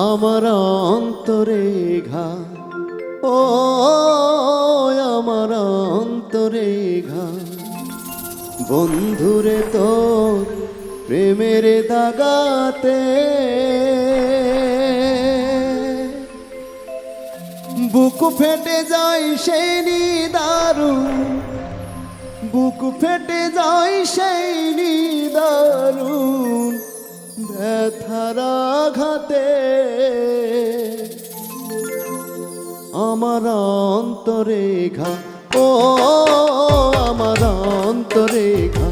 আমার অন্তরে ঘা, ও আমার অন্তরে ঘা, বন্ধুরে তোর প্রেমের দাগাতে বুক ফেটে যায় সেই নিদারুণ, বুক ফেটে যায় সেই নিদারুণ ব্যথার আঘাতে। আমার অন্তরে ঘা, ও আমার অন্তরে ঘা,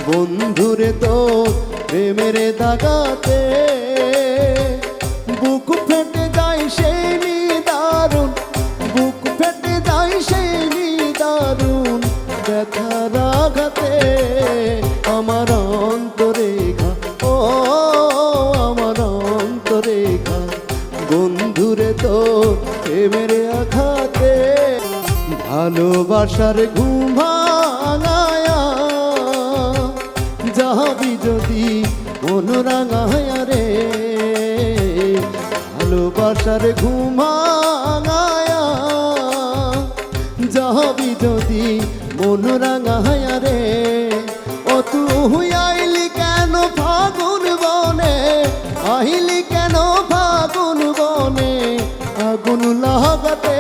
বন্ধুরে তো প্রেমের দাগাতে বুক ফেটে যায় সেই নিদারুণ, বুক ফেটে যায় সেই নিদারুণ ব্যথার আঘাতে। আমার অন্তরে ঘা, ও আমার অন্তরে ঘা, বন্ধুরে তো প্রেমের আঘাতে। ভালোবাসার ঘুম ভাঙায়া যাবি যদি মন রাঙায়া রে, ভালোবাসার ঘুম ভাঙায়া যাবি যদি মন রাঙায়া রে। ও তুই আইলি কেন ফাগুন বনে, আইলি কেন ফাগুন বনে আগুন লাগাতে।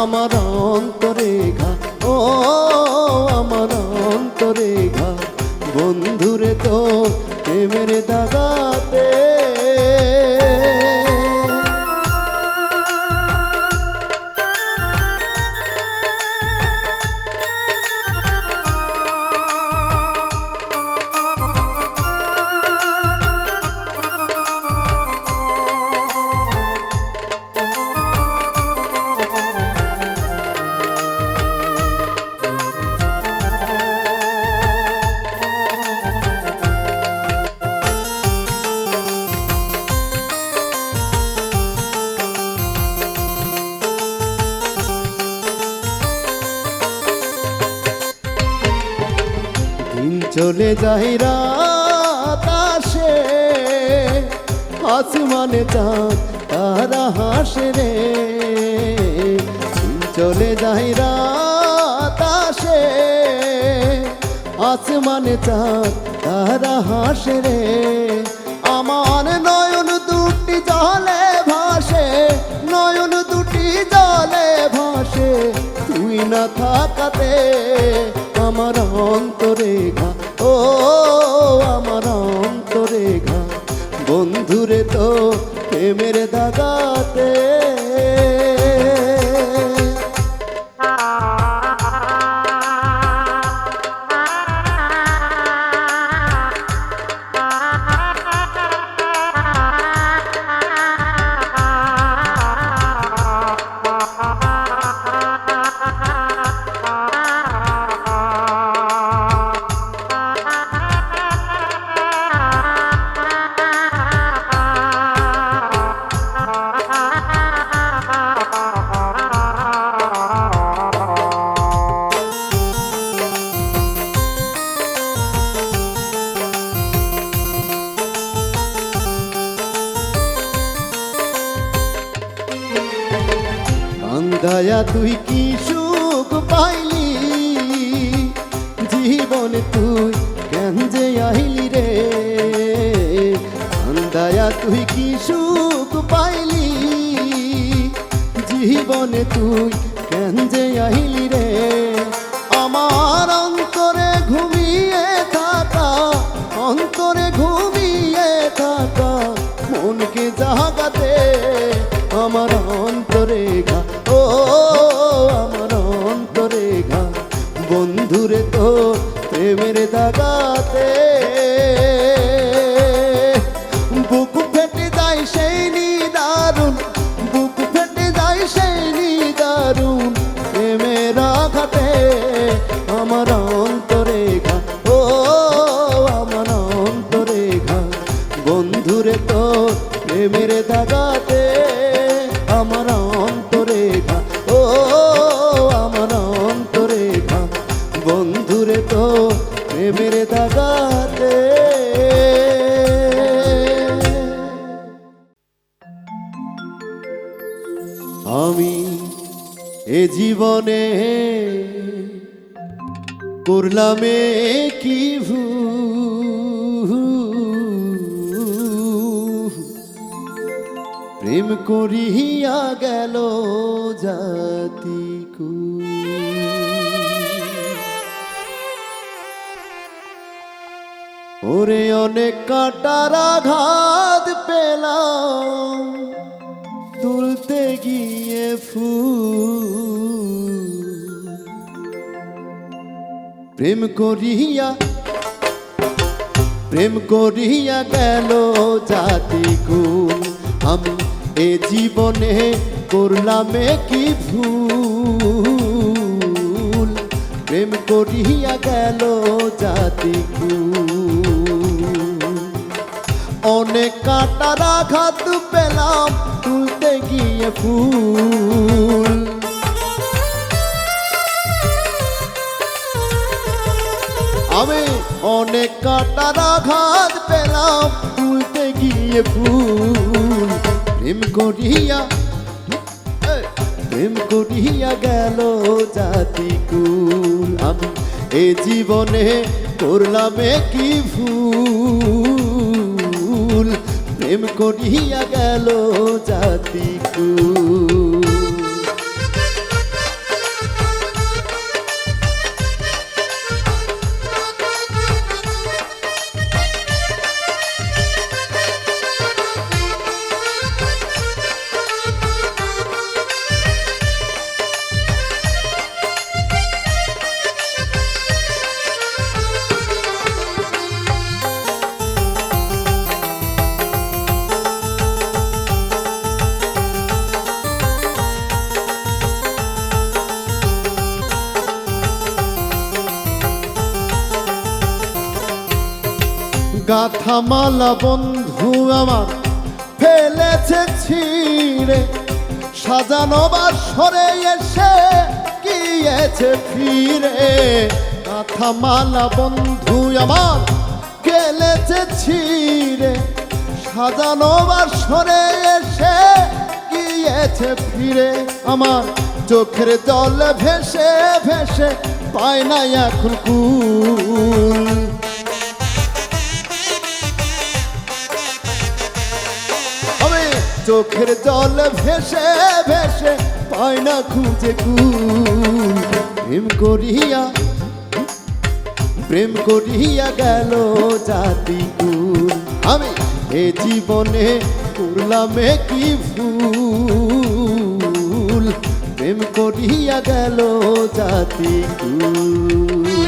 আমার অন্তরে ঘা, ও আমার অন্তরে ঘা, বন্ধুরে তো প্রেমের দাগাতে। চলে যাই রাত আসে, আসমানে চাঁদ তারা হাসে রে। চলে যাই রাত আসে, আসমানে চাঁদ তারা হাসে রে। আমার নয়ন দুটি জলে ভাসে, নয়ন দুটি জলে ভাসে তুই না থাকাতে। আমার অন্তরে ঘা, ও আমার অন্তরে ঘা, বন্ধুরে তো প্রেমের দাগাতে। কান্দায়া তুই কি সুখ পাইলি, জীবনে তুই কেন যে আইলি রে। কান্দায়া তুই কি সুখ পাইলি, জীবনে তুই কেন যে আইলি রে। আমার অন্তরে ঘুমিয়ে থাকা, অন্তরে ঘুমিয়ে থাকা মনকে জাগাতে। আমার অন্তরে ঘা, ও আমার অন্তরে ঘা, বন্ধুরে তো প্রেমের দাগাতে। বুক ফেটে যায় সেই নিদারুণ, বুক ফেটে যায় সেই নিদারুণ প্রেমের আঘাতে। আমার অন্তরে ঘা, ও আমার অন্তরে ঘা, বন্ধুরে তো প্রেমের দাগাতে। আমার অন্তরে ঘা, ও আমার অন্তরে ঘা, বন্ধুরে তো প্রেমের দাগাতে। জীবনে করলামে কি প্রেম করিয়া গেল জাতি ওরে অনেক কাটার আঘাত পেলাম তুলতে গিয়ে ফুল প্রেম করিয়া গেল জাতি কুল আমি এ জীবনে করলাম কি ভুল প্রেম করিয়া গেল জাতি কুল অনেক কাটার আঘাত পেলাম তুলতে গিয়ে ফুল আমি অনেক কাটার আঘাত পেলাম তুলতে গিয়ে ফুল প্রেম করিয়া গেল জাতি কুল আমি এ জীবনে করলাম কি ভুল প্রেম করিয়া গেল জাতি কুল গাথামালা বন্ধু আমার ফেলেছে ছিঁড়ে সাজানো বাসরে এসে গিয়েছে ফিরে গাথামালা বন্ধু আমার ফেলেছে ছিঁড়ে সাজানো বাসরে এসে গিয়েছে ফিরে আমার চোখের জল ভেসে ভেসে পায় না এখন কুল চোখের জল ভেসে ভেসে পায় না খুঁজে কুল প্রেম করিয়া গেল জাতি কুল আমি এ জীবনে করলাম কি ভুল প্রেম করিয়া গেল জাতি কুল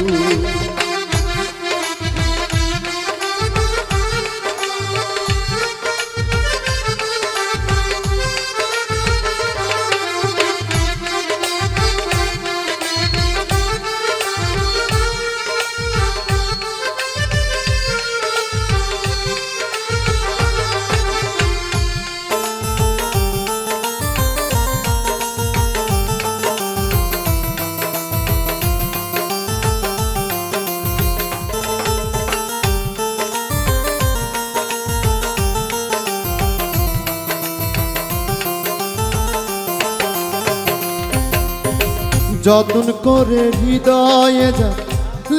যতন করে হৃদয়ে যা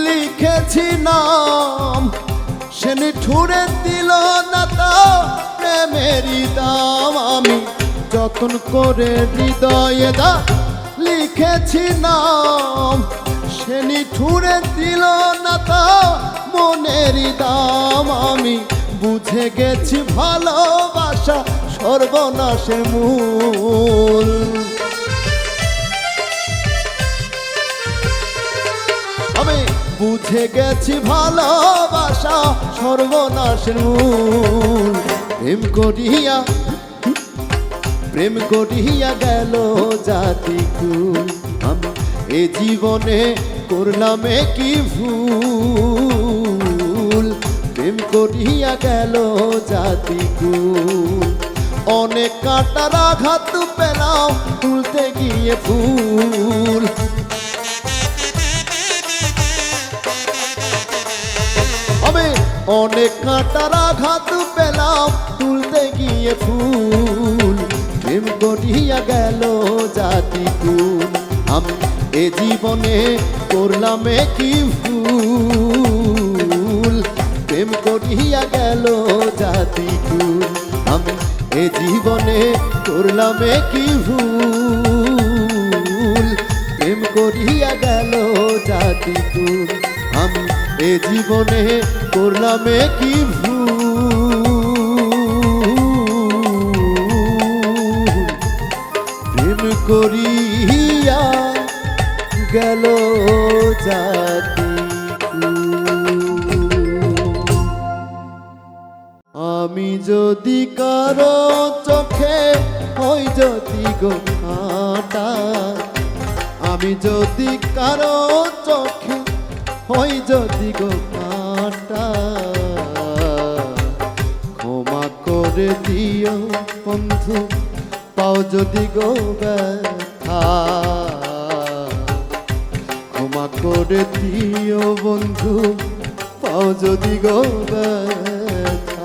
লিখেছি নাম সে নিঠুরে দিল না তা প্রেমেরই দাম আমি যতন করে হৃদয়ে যা লিখেছি নাম সে নিঠুরে দিল না তা মনেরই দাম আমি বুঝে গেছি ভালোবাসা সর্বনাশের মূল আমি বুঝে গেছি ভালোবাসা সর্বনাশের মূল প্রেম করিয়া গেল জাতি কুল আমি এ জীবনে করলাম কি ভুল প্রেম করিয়া গেল জাতি কুল অনেক কাটার আঘাত পেলাম তুলতে গিয়ে ফুল আমি অনেক কাটার আঘাত পেলাম তুলতে গিয়ে ফুল প্রেম করিয়া গেল জাতি কুল আমি এ জীবনে করলাম কি ভুল, প্রেম করিয়া গেল জাতিকুল। আমি এ জীবনে করলাম কি ভুল, প্রেম করিয়া গেল জাতিকুল। আমি এ জীবনে করলাম কি ভুল, প্রেম করিয়া গেল জাতিকুল। আমি যদি কারো চোখে হই যদি গো কাঁটা, আমি যদি কারো চোখে হই যদি গো কাঁটা, ক্ষমা করে দিও বন্ধু পাও যদি গো ব্যথা, ক্ষমা করে দিও বন্ধু পাও যদি গো ব্যথা।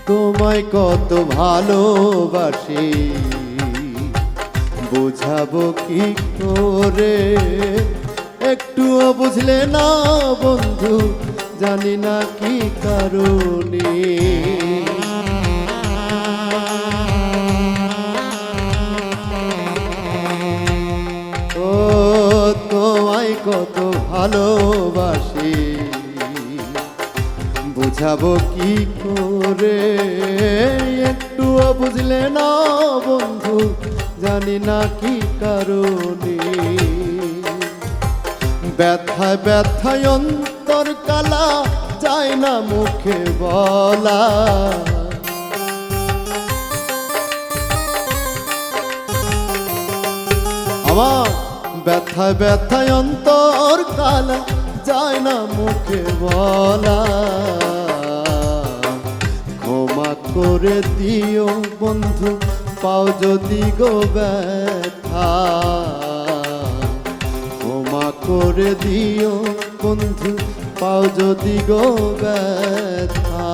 তোমায় কত ভালোবাসি বোঝাবো কি করে, একটুও বুঝলে না বন্ধু জানি না কি কারণে। ও তোমায় কত ভালোবাসি বুঝাবো কি করে, একটুও বুঝলে না বন্ধু জানি না কি কারণে। ব্যথায় ব্যথায় অন্তর কালা যায় না মুখে বলা, আমার ব্যথায় ব্যথায় অন্তর কালা যায় না মুখে বলা। ক্ষমা করে দিও বন্ধু পাও যদি গো ব্যথা, ক্ষমা করে দিও বন্ধু পাও যদি গো ব্যথা।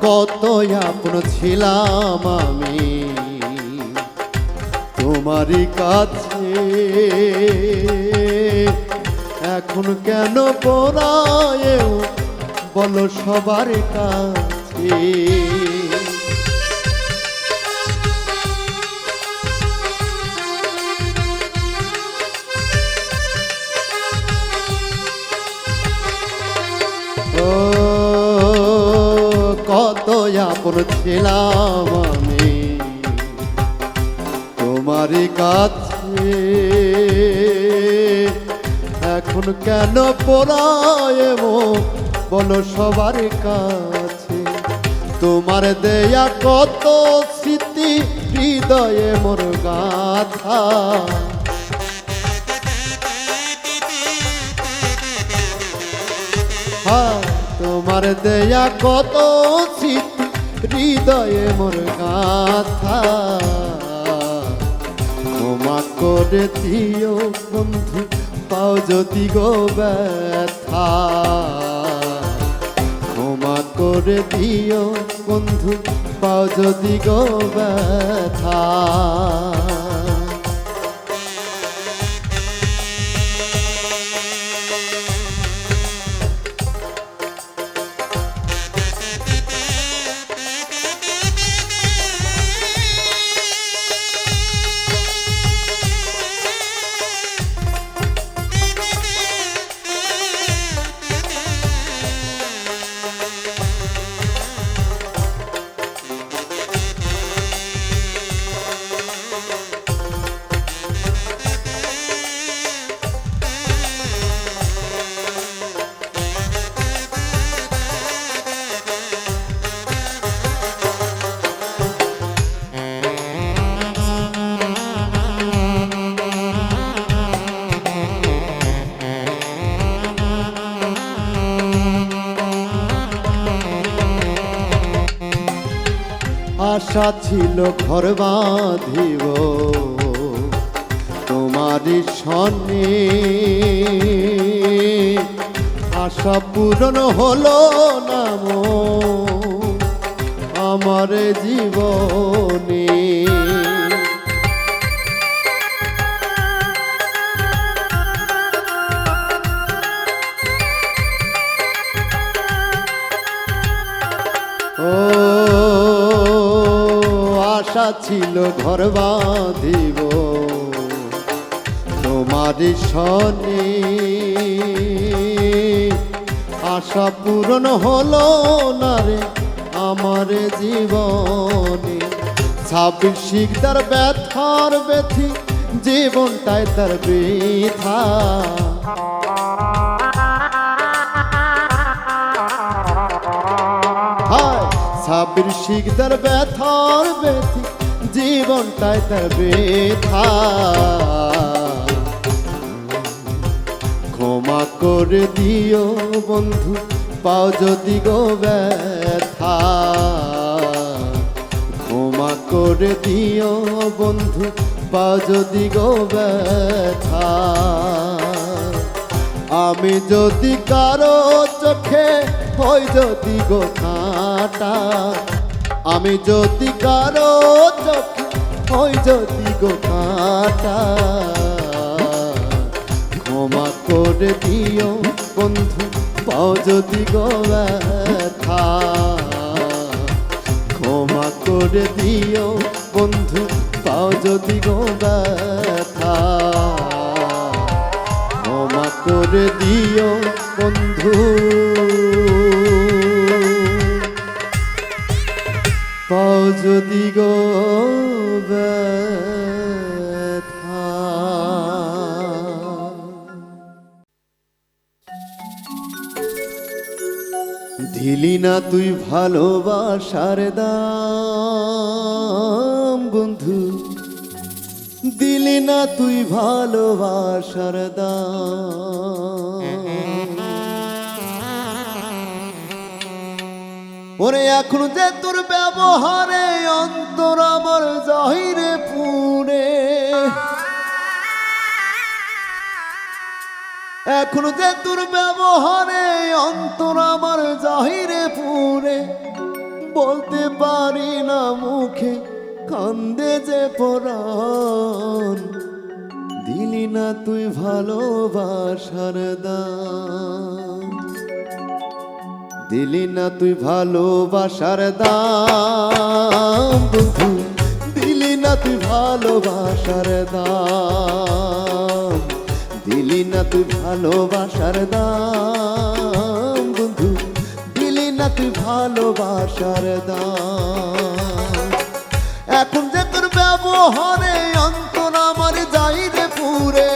কত আপন ছিলাম আমি তোমারই কাছে, এখন কেন পরায়েও বলো সবার কাছে। কত আপন ছিলাম আমি তোমারই কাছে, এখন কেন পরায় মন বলো সবার কাছে, তোমার দেয়া কত স্মৃতি হৃদয়ে মোর গাথা। তোমার দেয়া কত স্মৃতি হৃদয়ে মোর গাথা, ক্ষমা করে দিও বন্ধু পাও যদি গো ব্যথা, ক্ষমা করে দিও বন্ধু পাও যদি গো ব্যথা। আশা ছিল ঘর বাঁধিব তোমারই সনে, আশা পূরণ হলো না আমার জীবনে। আশা ছিল ঘর বাঁধিব তোমারই সনে, আশা পূরণ হলো না রে আমার জীবনে। 26 শিকদার ব্যথার ব্যথি জীবনটাই তার বৃথা, 26 শিকদার ব্যথার ব্যথি জীবনটাই তার বৃথা। ক্ষমা করে দিও বন্ধু পাও যদি গো ব্যথা, ক্ষমা করে দিও বন্ধু পাও যদি গো ব্যথা। আমি যদি কারো চোখে হই যদি গো কাঁটা, আমি যদি কারো চোখে হই যদি গো কাঁটা, ক্ষমা করে দিও বন্ধু পাও যদি গো ব্যথা, ক্ষমা করে দিও বন্ধু পাও যদি গো ব্যথা, ক্ষমা করে দিও বন্ধু পাও যদি গো ব্যথা। দিলি না তুই ভালোবাসার দাম বন্ধু, দিলি না তুই ভালোবাসার দাম। ওরে এখন যে তোর ব্যবহারে অন্তর আমার জাহিরে পুরে, এখন যে তোর ব্যবহারে অন্তর আমার জাহিরে পুরে, বলতে পারি না মুখে কান্দে যে পরাণ। দিলি না তুই ভালোবাসার দাম, দিলি না তুই ভালোবাসার দাম বন্ধু, দিলি না তুই ভালোবাসার দাম, দিলি না তুই ভালোবাসার দাম বন্ধু, দিলি না তুই ভালোবাসার দাম। এখন যে তোর ব্যবহারে অন্তর আমার যাই রে পুরে,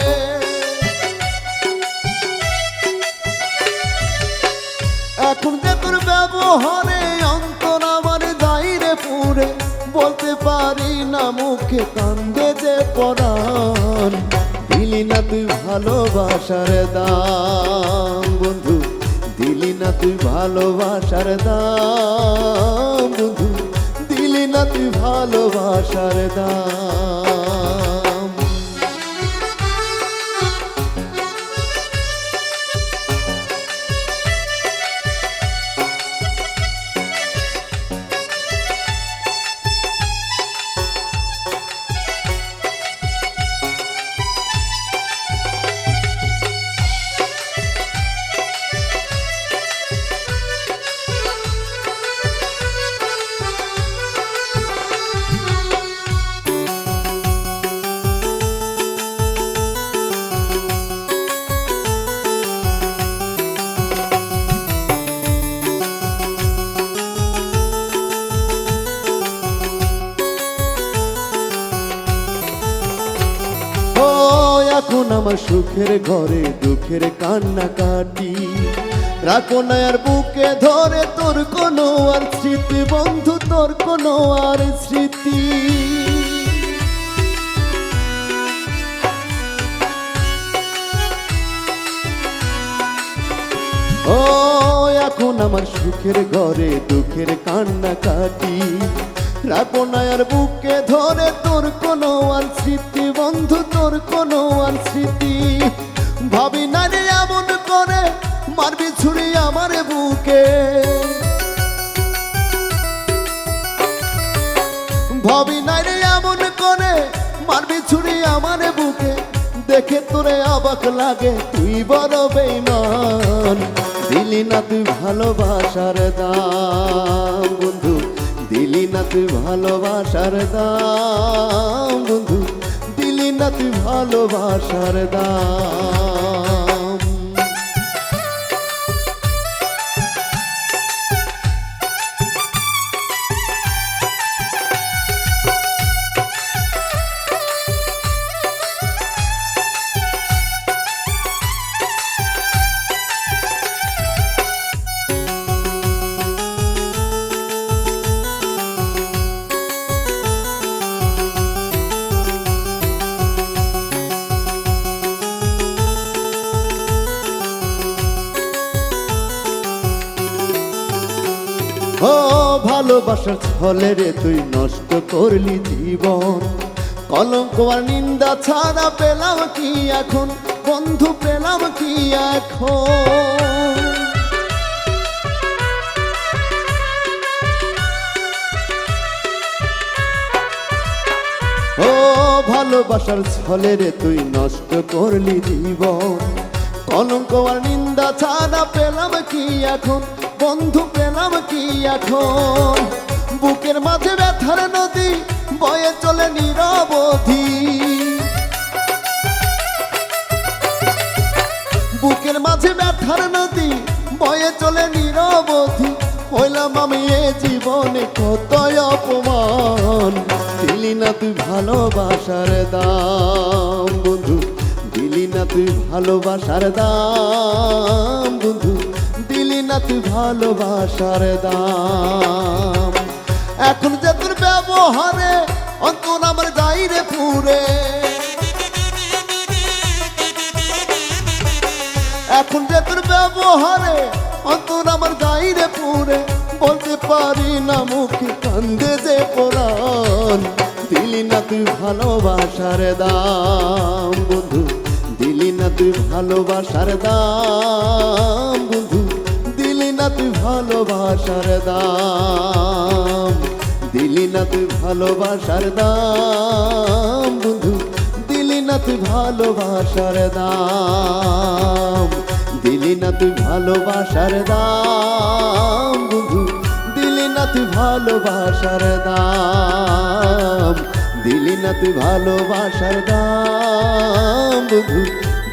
ব্যবহারে অন্তর আমার দাইরে পুরে, বলতে পারি না মুখে কান্দে যে পরাণ। দিলি না তুই ভালোবাসার দাম বন্ধু, দিলি না তুই ভালোবাসার দাম বন্ধু, দিলি না তুই ভালোবাসার দাম। এখন আমার সুখের ঘরে দুঃখের কান্না কাটি, রাখো না আর বুকে ধরে তোর কোনো আর স্মৃতি বন্ধু, তোর কোনো আর স্মৃতি। ও এখন আমার সুখের ঘরে দুঃখের কান্না কাটি, রাখো না আর বুকে ধরে তোর কোনো আর স্মৃতি বন্ধু, তোর কোনো আর স্মৃতি। ভাবি না রে এমন করে মারবি ছুরি আমার বুকে, ভাবি না রে এমন করে মারবি ছুরি আমার বুকে, দেখে তোরে অবাক লাগে তুই বড় বেঈমান। দিলি না তুই ভালোবাসার দাম বন্ধু, দিলি না তুই ভালোবাসার দাম বন্ধু, দিলি না তুই ভালোবাসার দাম। ও ভালোবাসার ছলে রে তুই নষ্ট করলি জীবন, কলঙ্ক আর নিন্দা ছাড়া পেলাম কি এখন বন্ধু, পেলাম কি এখন। ও ভালোবাসার ছলে রে তুই নষ্ট করলি জীবন, কলঙ্ক আর নিন্দা ছাড়া পেলাম কি এখন বন্ধু, পেলাম কি এখন। বুকের মাঝে ব্যথার নদী বয়ে চলে নিরবধি, বুকের মাঝে ব্যথার নদী বয়ে চলে নিরবধি। হইলাম আমি এ জীবনে কত অপমান, দিলি না তুই ভালোবাসার দাম বন্ধু, দিলি না তুই ভালোবাসার দাম বন্ধু, দিলি না তুই ভালোবাসার দাম। এখন যে তোর ব্যবহারে অন্তর আমার যাইরে পুরে, এখন যে তোর ব্যবহারে অন্তর আমার যাইরে পুরে, বলতে পারি না মুখে কান্দে যে পরাণ। দিলি না তুই ভালোবাসার দাম বন্ধু, দিলি না তুই ভালোবাসার দাম বন্ধু, দিলি না তুই ভালোবাসার দাম, দিলি না তুই ভালোবাসার দাম বন্ধু, দিলি না তুই ভালোবাসার দাম, দিলি না তুই ভালোবাসার দাম বন্ধু, দিলি না তুই ভালোবাসার দাম, দিলি না তুই ভালোবাসার দাম বন্ধু,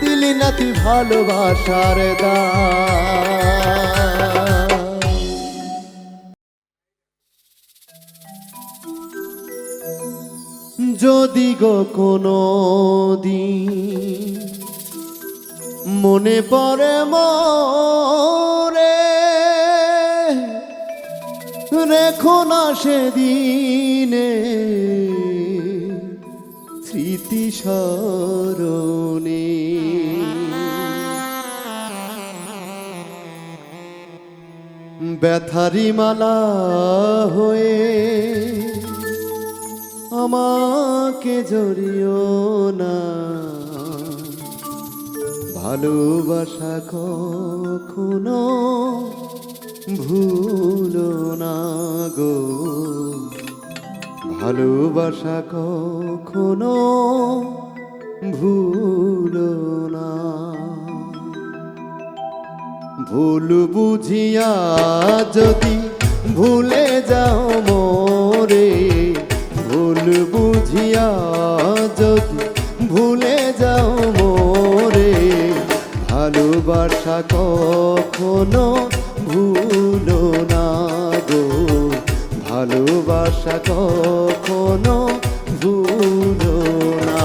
দিলি না তুই ভালোবাসার দাম। যদি গো কোনো দিন মনে পড়ে মোরে, রেখো না সেদিনে স্মৃতি স্মরণে। ব্যথারি মালা হয়ে আমাকে জড়িও না, ভালোবাসা কখনো ভুলো না গো, ভালোবাসা কখনো ভুলো না। ভুল বুঝিয়া যদি ভুলে যাও মোরে, ভুল বুঝিয়া যদি ভুলে যাও মোরে, ভালোবাসা কখনো ভুলো না গো, ভালোবাসা কখনো ভুলো না।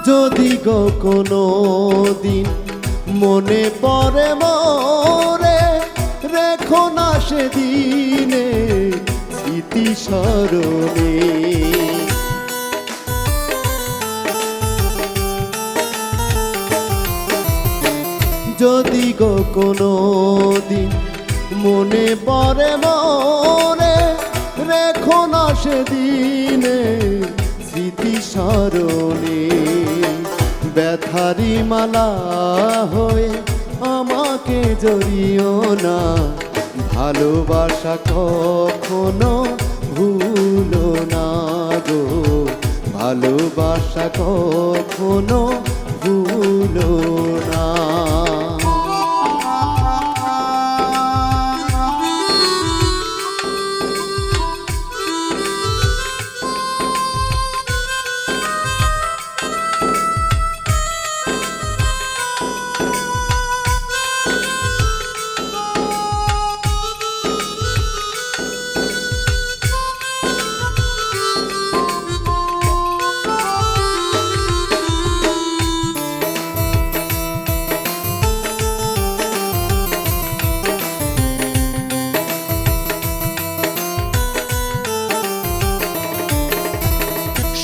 যদি গো কোনো দিন মনে পড়ে মোরে, রেখো না সেদিনে স্মৃতি স্মরণে। যদি গো কোনো দিন মনে পড়ে মোরে, রেখো না সেদিনে স্মৃতি স্মরণে। ব্যথারি মালা হয়ে আমাকে জড়িও না, ভালোবাসা কখনো ভুলো না গো, ভালোবাসা কখনো ভুলো না।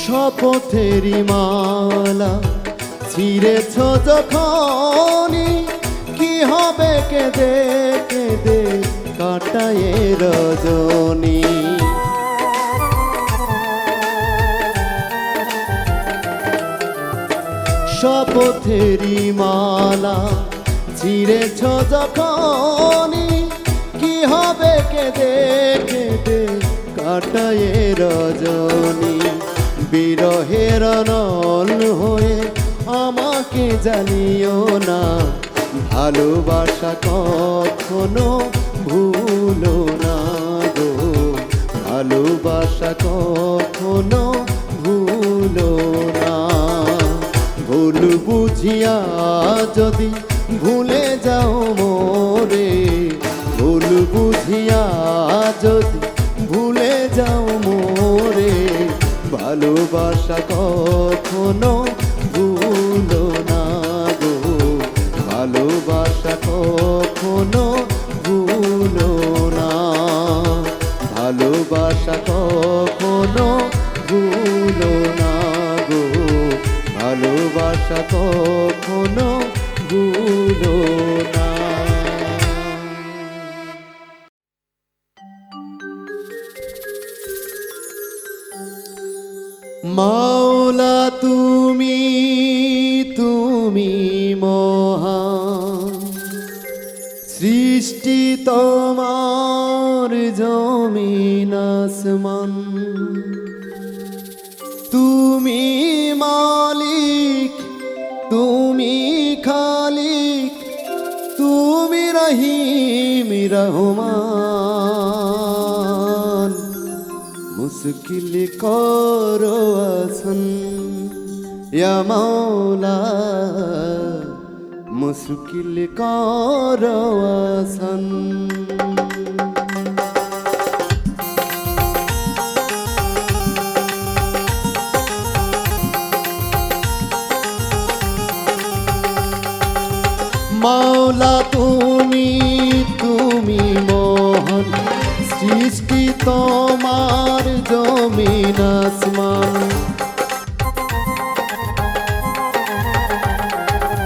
শপথেরি মালা ছিঁড়েছ যখনই, কি হবে কেঁদে কেঁদে কাটায়ে রজনী। শপথেরি মালা ছিঁড়েছ যখনই, কি হবে কেঁদে কেঁদে কাটায়ে রজনী। বিরহের নল হয়ে আমাকে জানিও না, ভালোবাসা কখনো ভুলো না গো, ভালোবাসা কখনো ভুলো না। ভুল বুঝিয়া যদি ভুলে যাও মোরে, ভুল বুঝিয়া যদি ভুলে যাও মোরে, ভালোবাসা কখনো ভুলো না গো, ভালোবাসা কখনো ভুলো না, ভালোবাসা কখনো ভুলো না গো, ভালোবাসা কখনো ভুলো না। মাওলা তুমি তুমি মহান, সৃষ্টি তোমার জমিন আসমান। তুমি মালিক, তুমি খালিক, তুমি রহিম রহমান, মুশকিল করো আসান ইয়া মাওলা, মুশকিল করো আসান। মাওলা তুমি, তুমি মহান, সৃষ্টি তোমার জমিন আসমান।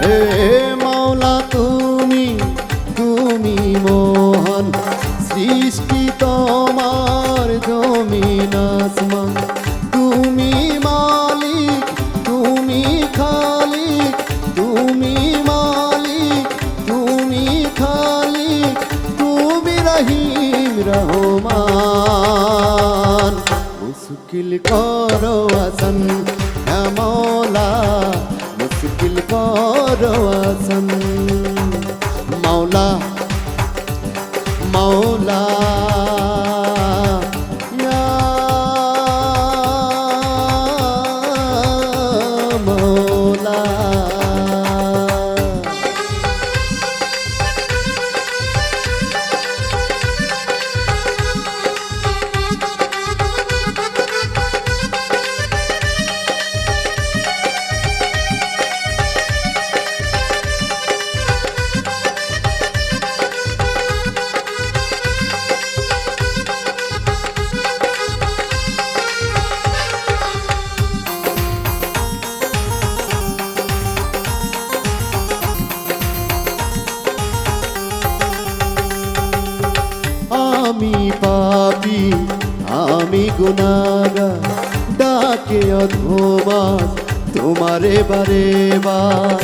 হে মাওলা তুমি, তুমি মহান, সৃষ্টি তোমার জমিন আসমান। তুমি মালিক, তুমি খালিক, তুমি রহিম রহমান, মুশকিল করো আসান ইয়া মাওলা, মুশকিল করো আসান। মাওলা মাওলা ইয়া মাওলা। আমি পাপী, আমি গুনাহগার, ডাকে অধোমাস তোমারে বারে বার।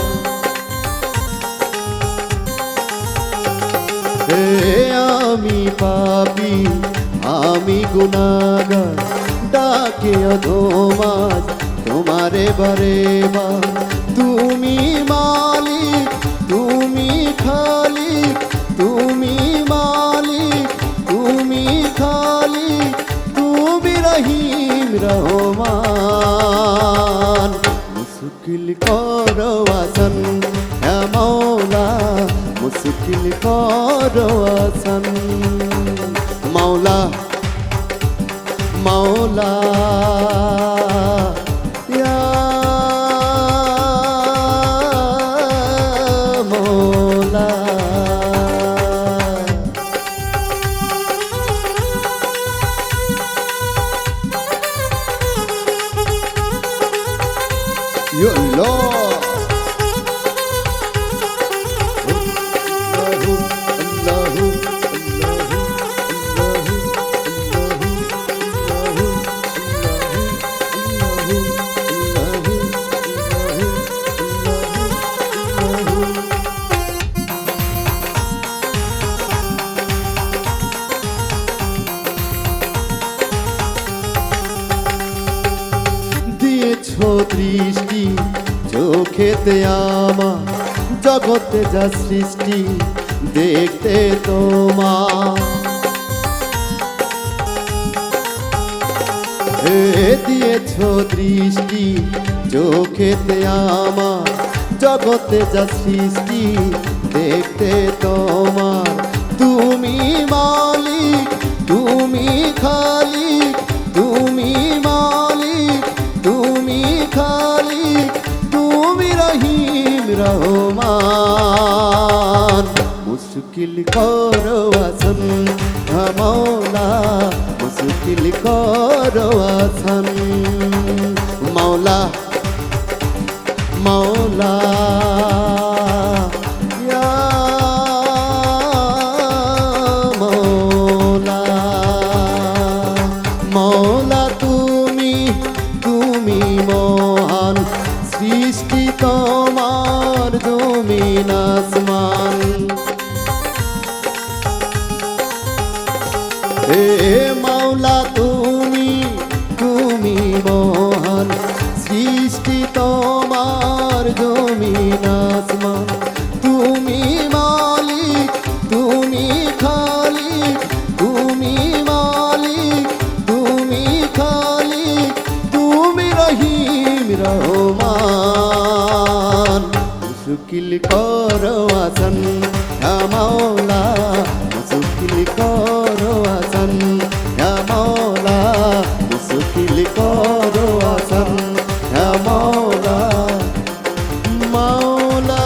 হে আমি পাপী, আমি গুনাহগার, ডাকে অধোমাস তোমারে বারে বার। তুমি মালিক, তুমি খালিক, তুমি মালিক, তুমি খালিক, তুমি রহিম রহমান, মুশকিল করো আসান ইয়া মাওলা, মুশকিল করো আসান। মাওলা মাওলা ইয়া মাওলা। Ya Allah. Allahu, Allahu, Allahu, Allahu, Allahu, Allahu, Allahu, Allahu, দিয়েছো দৃষ্টি চোখেতে আমার, জগতে যা সৃষ্টি দেখতে তোমার। হে দিয়েছো দৃষ্টি চোখেতে আমার, জগতে যা সৃষ্টি দেখতে তোমার। তুমি মালিক, তুমি খালিক, তুমি মালিক, তুমি খালিক, তুমি রহিম রহমান, মুশকিল করো আসান ইয়া মাওলা, মুশকিল করো আসান। মাওলা মাওলা ইয়া মাওলা। মাওলা তুমি, তুমি মহান, সৃষ্টি তোমার জমিন আসমান। হে মাওলা তুমি, তুমি মহান, জমিন আসমান, তুমি মালিক, তুমি খালিক, তুমি মালিক, তুমি খালিক, তুমি রহিম রহমান। মুশকিল করো আসান ইয়া মাওলা, মুশকিল করো আসান ইয়া মাওলা, মুশকিল করো আসান ইয়া মাওলা, মাওলা।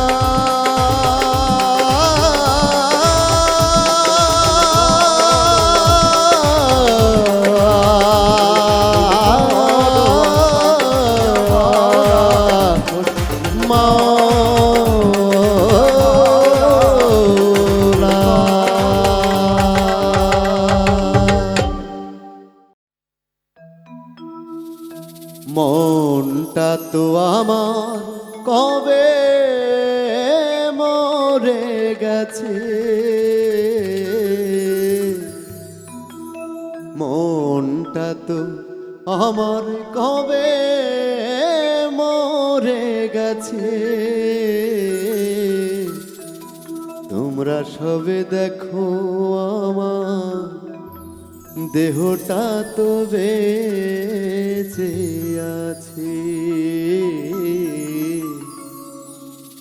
মনটা তো আমার কবে মরে গেছে, মনটা তো আমার কবে মরে গেছে। তোমরা সবে দেখো আমার দেহটা তো বেঁচে আছে,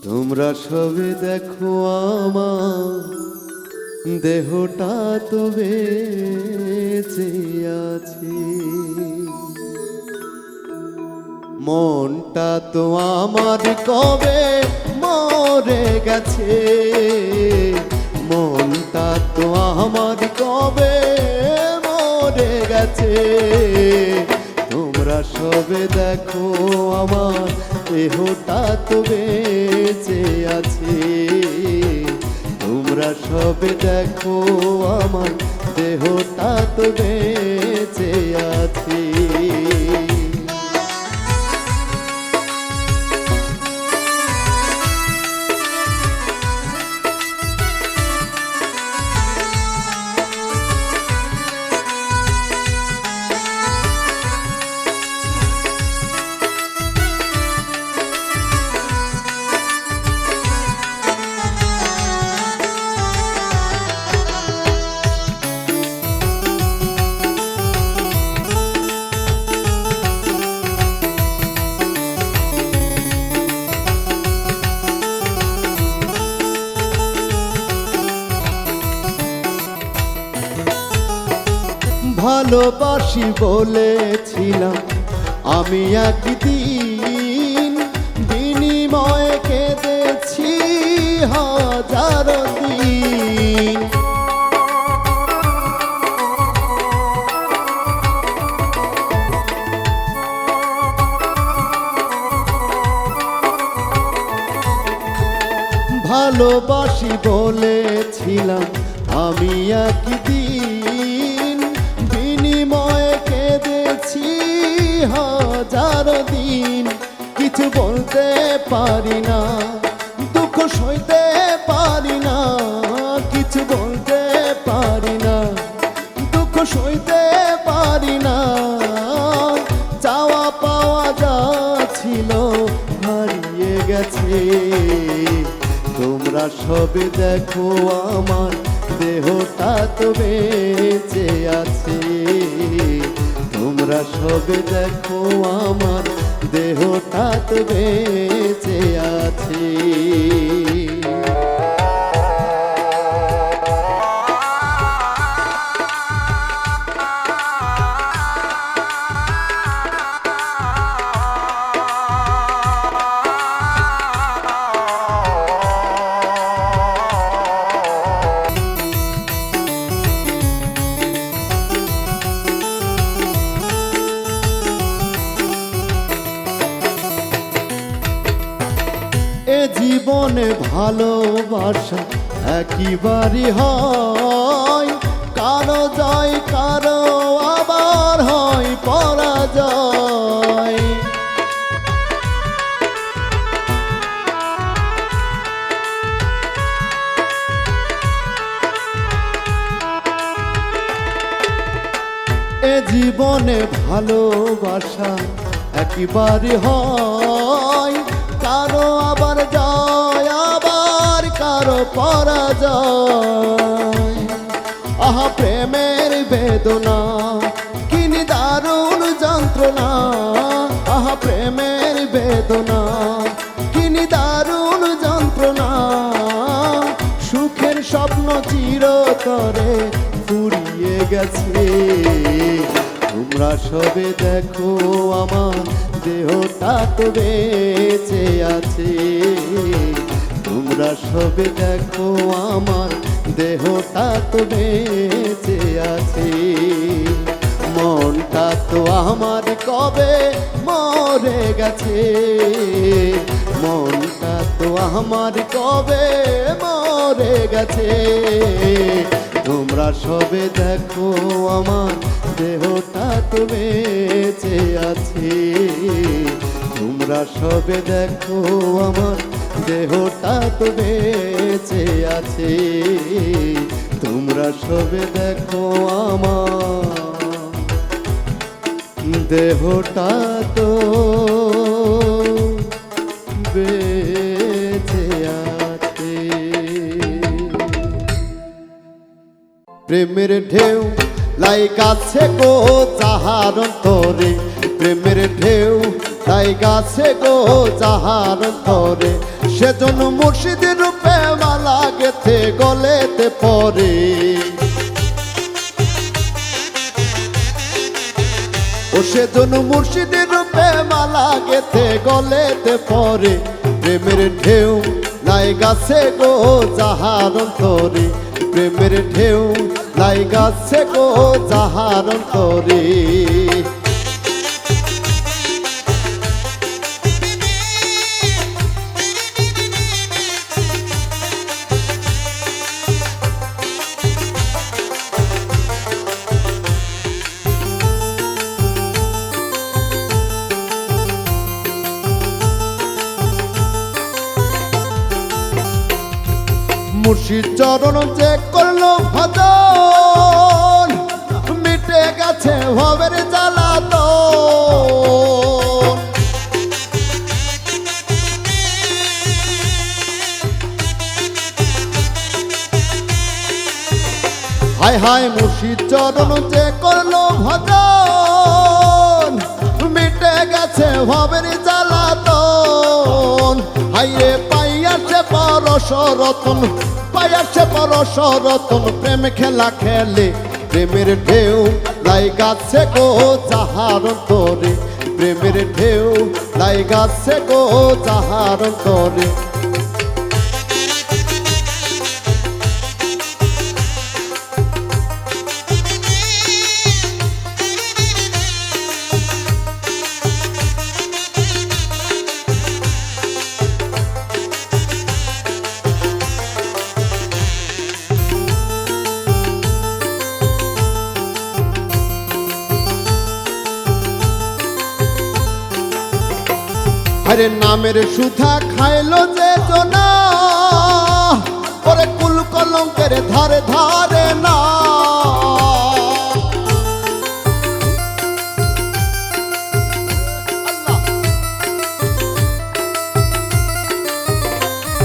তোমরা সবে দেখো আমার দেহটা তো বেঁচে আছে। মনটা তো আমার কবে মরে গেছে, মনটা তো আমার কবে মরে গেছে। তোমরা সবে দেখো আমার দেহটা তো বেঁচে আছে, তোমরা সবে দেখো আমার দেহটা তো বেঁচে আছে। ভালোবাসি বলেছিলাম আমি একদিন, বিনিময়ে কেঁদেছি হাজারো দিন। ভালোবাসি বলেছিলাম আমি একদিন, বিনিময়ে কেঁদেছি হাজারো দিন। কিছু বলতে পারি না, দুঃখ সইতে পারি না, কিছু বলতে পারি না, দুঃখ সইতে পারি না। চাওয়া পাওয়া যা ছিল হারিয়ে গেছে। তোমরা সবে দেখো আমার দেহটা তো বেঁচে আছে, তোমরা সবে দেখো আমার দেহটা তো বেঁচে আছে। এ জীবনে ভালোবাসা একবারই হয়, কারো জয় কারো আবার হয় পরাজয়। এ জীবনে ভালোবাসা একবারই হয়, কারো আবার কার জয় আবার কারো পরাজয়। আহা প্রেমের বেদনা কি নিদারুণ যন্ত্রণা, আহা প্রেমের বেদনা কি নিদারুণ যন্ত্রণা। সুখের স্বপ্ন চিরতরে ফুরিয়ে গেছে। তোমরা সবে দেখো আমার দেহটা তো বেঁচে আছে। তোমরা সবে দেখো আমার দেহটা তো বেঁচে আছে। মনটা তো আমার কবে মরে গেছে। মনটা তো আমার কবে মরে গেছে। তোমরা সবে দেখো আমার দেহটা তো বেঁচে আছে। তোমরা সবে দেখো আমার দেহটা তো বেঁচে আছে। তোমরা সবে দেখো আমার দেহটা তো বেঁচে আছে। প্রেমের ঢেউ লাইগাছে গো যাহার অন্তরে, প্রেমের ঢেউ লাইগাছে গো যাহার অন্তরে। সেজন্য মুর্শিদের রূপে মালা গেথে গলেতে পরে। ও সেজন্য মুর্শিদের রূপে মালা গেথে গলেতে পরে। প্রেমের ঢেউ লাইগাছে গো যাহার অন্তরে, প্রেমের ঢেউ লাইগাছে গো যাহার অন্তরে। মুর্শিদ চরণ যে করলো ভজন, মিটে গেছে ভবের জ্বালাতন। হায় হায় মুর্শিদ চরণ যে করলো ভজন, মিটে গেছে ভবের জ্বালাতন। হাইরে পাইয়াছে পরশ রতন, পাইয়াছে পরশ রতন। প্রেম খেলা খেলে প্রেমের ঢেউ লাইগাছে গো যাহার অন্তরে, প্রেমের ঢেউ লাইগাছে গো যাহার অন্তরে। আরে নামের সুধা খাইলো যে জনা, ওরে কুল কলঙ্কের ধারে ধারে না।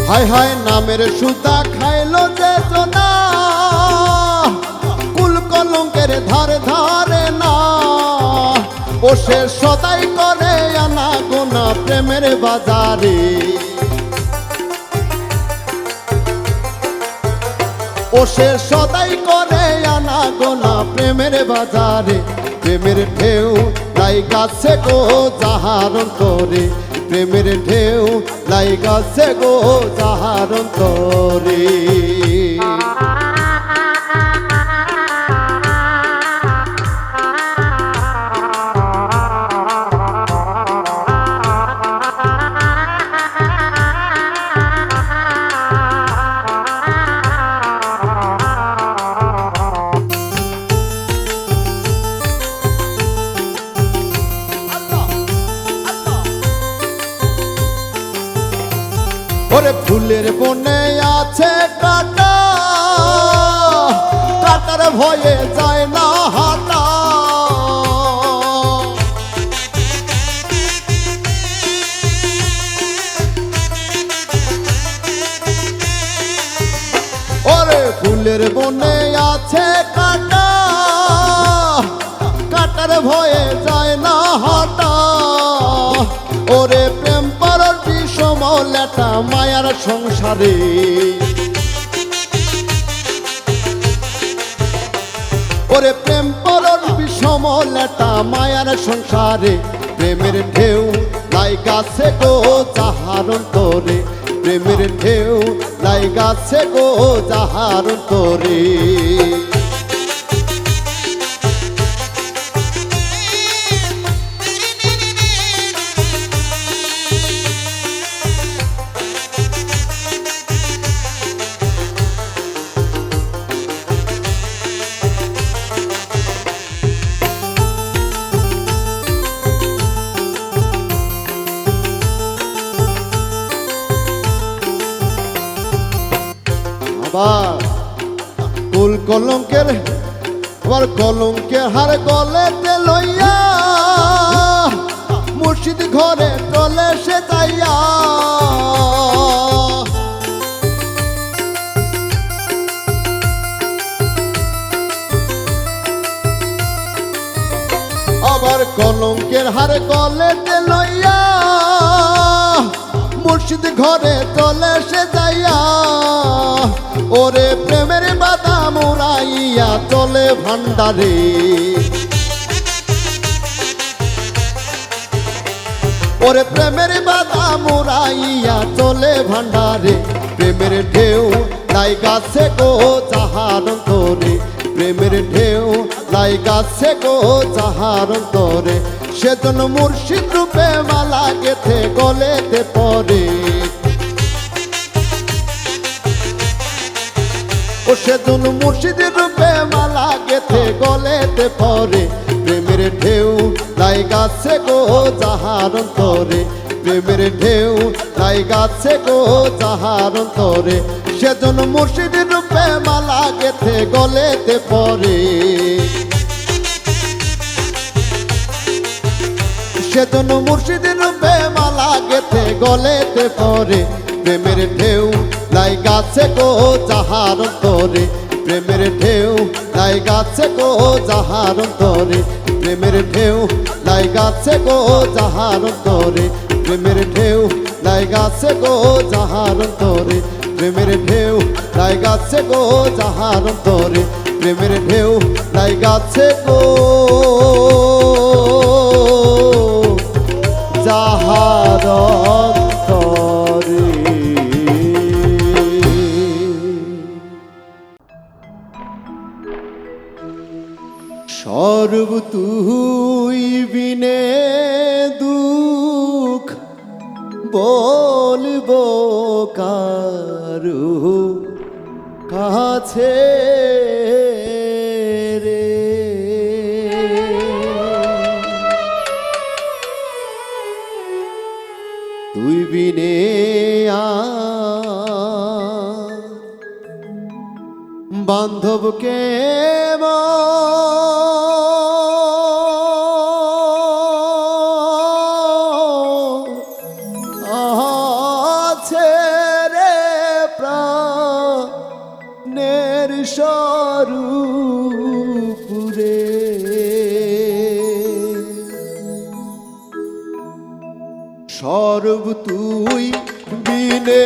হায় হায় নামের সুধা খাইলো যে জনা, কুল কলঙ্কের ধারে ধারে না। ও সে সদাই করে আনা গোনা প্রেমের বাজারে। ও সে সদাই করে আনা গোনা প্রেমের বাজারে। প্রেমের ঢেউ লাইগাছে গো যাহার অন্তরে, প্রেমের ঢেউ লাইগাছে গো যাহার অন্তরে। ওরে ফুলের বনে আছে কাটা, কাটার ভয়ে যায় না হাঁটা। ফুলের বনে আছে কাটা, কাটার ভয়ে যায় না হাঁটা। ওরে প্রেম পারার বিষম লেটা মায়ার সংসারে, ওরে প্রেম পারার বিষম লেটা মায়ার সংসারে। প্রেমের ঢেউ লাইগাছে গো যাহার অন্তরে, প্রেমের ঢেউ লাইগাছে গো যাহার অন্তরে। কুল কলঙ্কের আবার কলঙ্কের হার গলেতে লইয়া, মুর্শিদ ঘরে চলে সে যাইয়া। আবার কলঙ্কের হার গলেতে লইয়া, মুর্শিদ ঘরে চলে সে যাইয়া। ওরে প্রেমের বাধা মুরাইয়া চলে ভান্ডারে, ওরে প্রেমের বাধা মুরাইয়া চলে ভান্ডারে। প্রেমের ঢেউ লাইগাছে গো যাহার অন্তরে, প্রেমের ঢেউ লাইগাছে গো যাহার অন্তরে। সেজন্য মুর্শিদ রূপে মালা গেথে গলেতে পড়ে, ও সেজন্য মুর্শিদ রূপে মালা গেথে গলেতে পড়ে। প্রেমের ঢেউ লাইগাছে গো যাহার অন্তরে, প্রেমের ঢেউ লাইগাছে গো যাহার অন্তরে। সেজন্য মুর্শিদ রূপে মালা গেথে গলেতে পড়ে, সেজন্য মুর্শিদ রূপে মালা গেথে গলেতে পড়ে। প্রেমের ঢেউ লাইগাছে গো যাহার অন্তরে, প্রেমের ঢেউ লাইগাছে গো যাহার অন্তরে, প্রেমের ঢেউ লাইগাছে গো যাহার অন্তরে, প্রেমের ঢেউ লাইগাছে গো যাহার অন্তরে, প্রেমের ঢেউ লাইগাছে গো যাহার অন্তরে, প্রেমের ঢেউ লাইগাছে গো যাহার অন্তরে। সর্ব তুই বিনে দুঃখ বলবো কারু কাছে রে। তুই বিনে বান্ধবকে আছে রে প্রাণের স্বরূপুরে। সর্ব তুই বিনে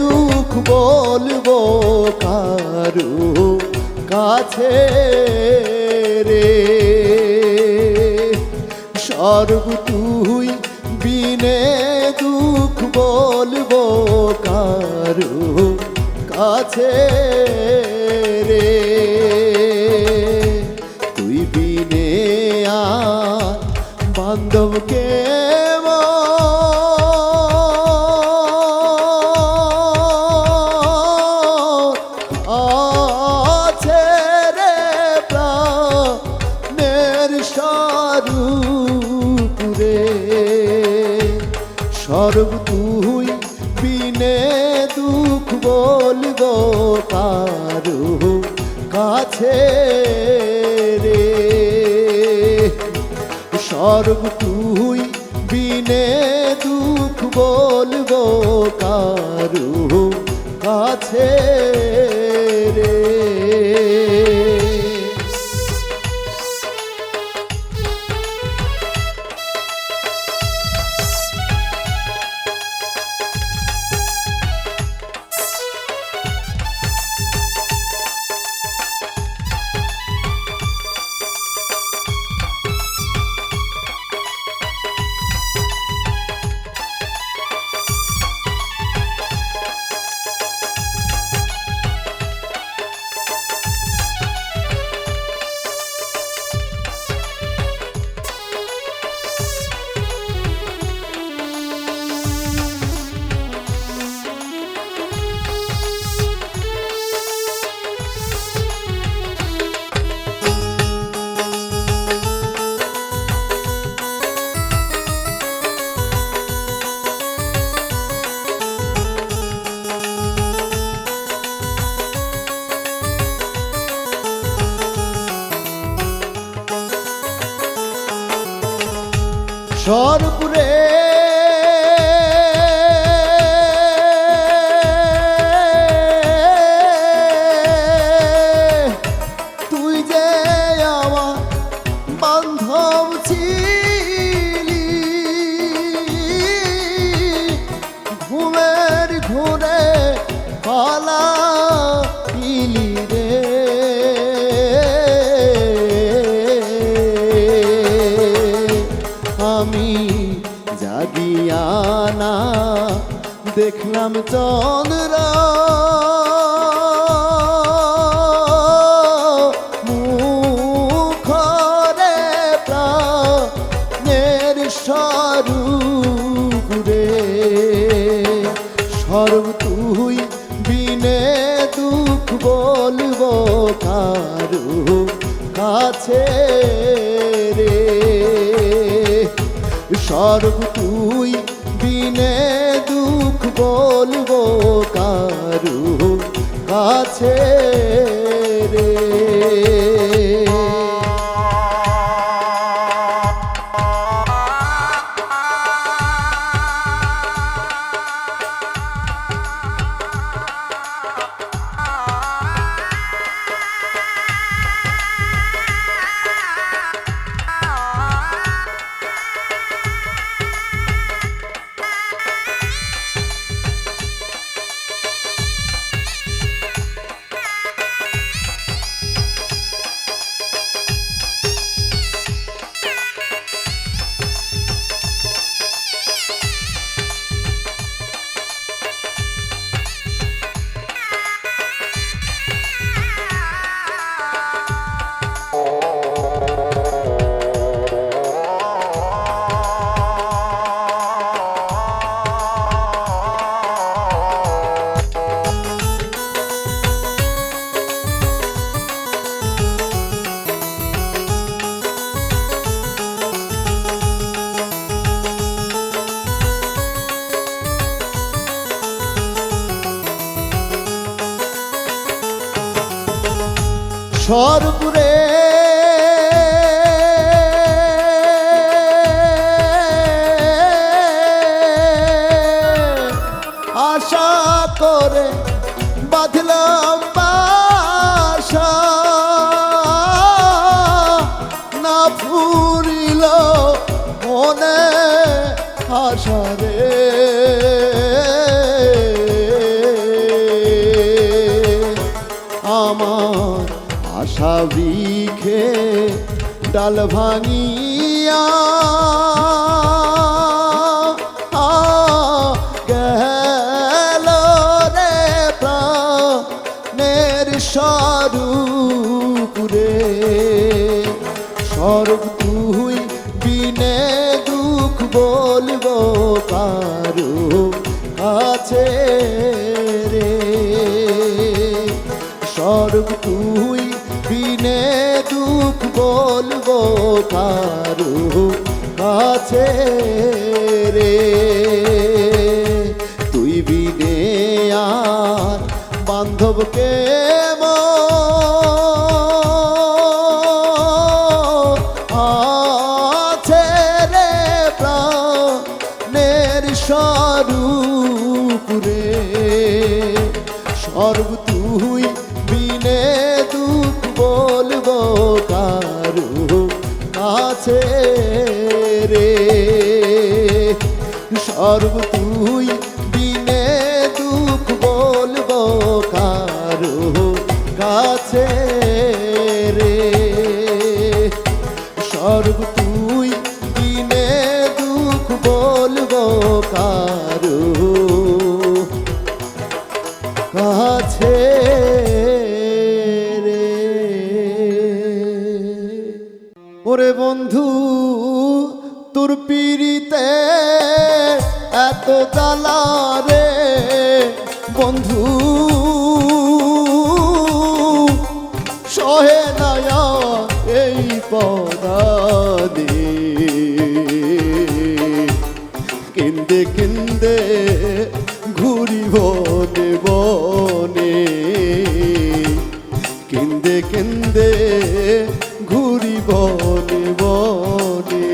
দুঃখ বলবো কারু কাছে রে। সর্ব তুই বিনে দুঃখ বলবো কারু কাছে রে। তুই বিনে বান্ধবকে আছে রে প্রাণের স্বরূপুরে। সর্ব তুই বিনে দুঃখ বলবো কারু কাছে রে। সর্ব তুই বিনে দুঃখ বলবো কারু কাছে রে। সরপুরে তুই যে আমার বান্ধব ছিলি, ঘুমের ঘুরে পালাইলি রে। আমি জাগিয়া না দেখলাম চন্দ্র মুখরে প্রাণের স্বরূপ রে। স্বরূপ তুই বিনে দুঃখ বলবো কারু কাছে রে। স্বরূপ তুই বিনে দুঃখ বলবো কারু কাছে রে। সরপুরে আশা করে বাঁধলাম বাসা, না ফুরিল মনে আশা রে। আমার আশা বৃক্ষে ডাল ভাঙিয়া গেল রে প্রাণের স্বরূপ রে। স্বরূপ তুই বিনে দুঃখ বলবো কারু কাছে রে। স্বরূপ তুই বিনে দুঃখ বলবো কারু কাছে রে। তুই বিনে আর বান্ধবকে আছে রে প্রাণের স্বরূপ রে। স্বরূপ তুই বিনে দুঃখ বলবো কারু কাছে রে। স্বরূপ তুই বিনে দুঃখ বলবো কারু কাছে রে। স্বরূপ তুই বিনে দুঃখ বলবো কারু কাছে রে। ওরে বন্ধু তোর পিড়িতে এত জ্বালা রে বন্ধু, সহে নায়া এই পদাদে। কেন্দে কেন্দে ঘুরি বনে বনে, কেন্দে কেন্দে ঘুরি বনে বনে।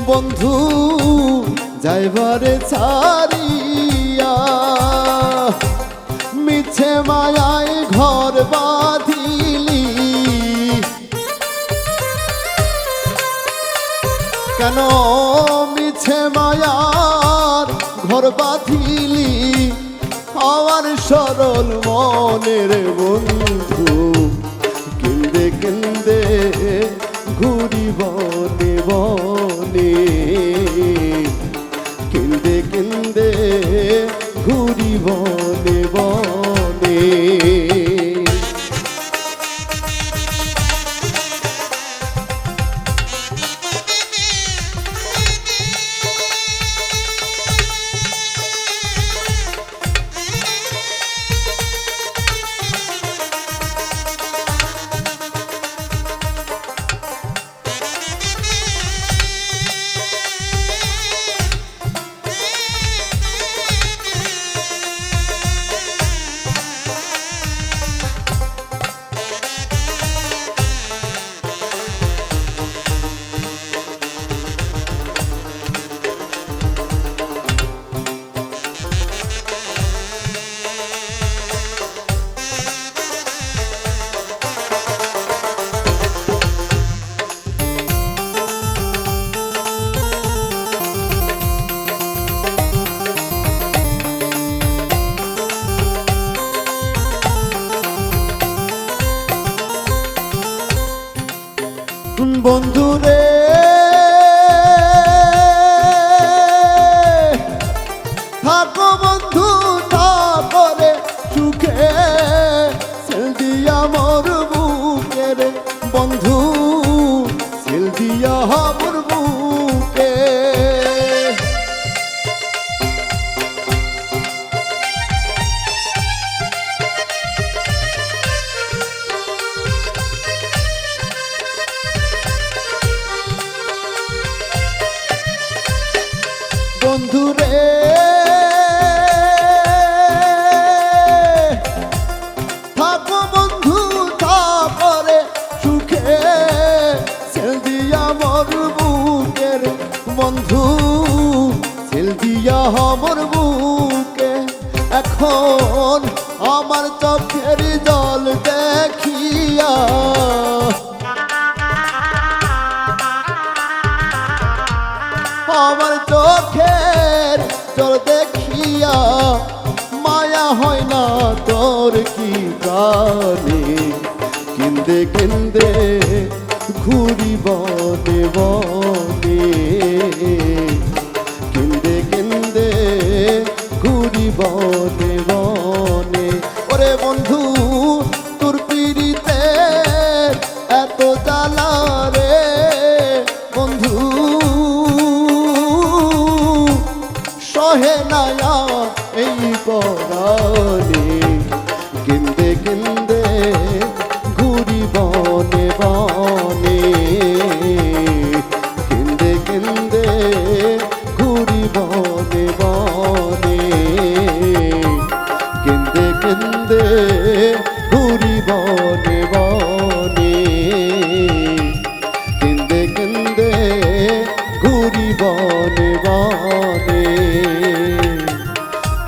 বন্ধু যাইবারে ছাড়িয়া মিছে মায়ায় ঘর বাঁধিলি, কেন মিছে মায়ার ঘর বাঁধিলি আমার সরল মনের বন্ধু। কেন্দে কেন্দে ঘুরি বনে বনে, কেন্দে কেন্দে ঘুরি বনে বনে। বন্ধুরে থাকো বন্ধু তারপরে সুখে সেল দিয়া মোর বুকের, বন্ধু সেল দিয়া মোর বুকে। বন্ধুরে থাকো বন্ধু তারপরে সুখে সেল দিয়া মোর বুকের, বন্ধু সেল দিয়া মোর বুকে। এখন আমার চোখের জল দেখিয়া আমার চোখের জল দেখিয়া মায়া হয় না তোর কি গানে, কেন্দে কেন্দে ঘুরি বনে বনে, কেন্দে কেন্দে ঘুরি বনে বনে। ওরে বন্ধু তোর পিড়িতে এত জ্বালা রে বন্ধু, সহে নায়া এই পরাণে, কেন্দে কেন্দে ঘুরি বনে বনে, কেন্দে কেন্দে ঘুরি বনে বনে, কেন্দে কেন্দে ঘুরি বনে বনে, কেন্দে কেন্দে ঘুরি বনে বনে,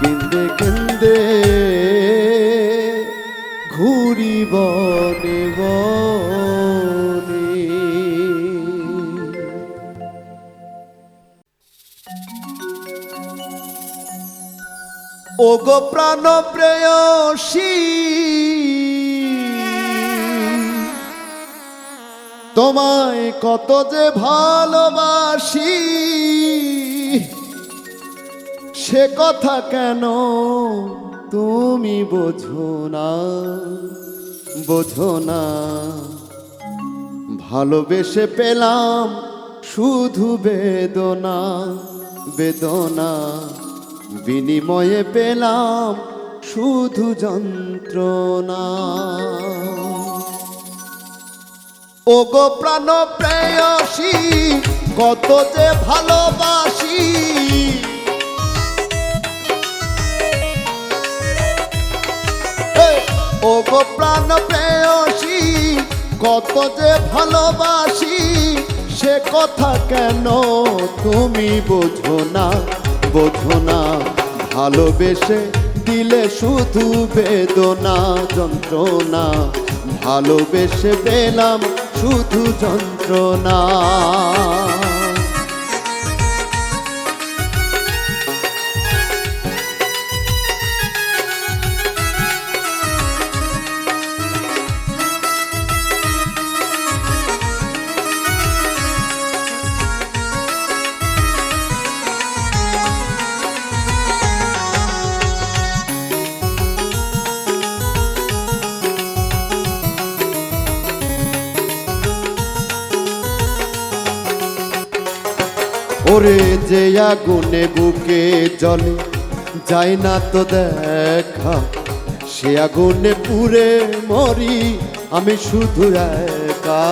কেন্দে কেন্দে ঘুরি বনে বনে। ওগো প্রাণ প্রেয়সী তোমায় কত যে ভালোবাসি, সে কথা কেন তুমি বোঝো না, বোঝো না। ভালোবেসে পেলাম শুধু বেদনা, বেদনা বিনিময়ে পেলাম শুধু যন্ত্রণা। ওগো প্রাণ প্রেয়সী কত যে ভালোবাসি, ওগো প্রাণ প্রেয়সী কত যে ভালোবাসি, সে কথা কেন তুমি বোঝো না, বোঝো না। ভালোবেসে দিলে শুধু বেদনা যন্ত্রণা, ভালোবেসে পেলাম শুধু যন্ত্রণা। ওরে যে আগুনে বুকে জ্বলে যায় না তো দেখা, সে আগুনে পুড়ে মরি আমি শুধু একা।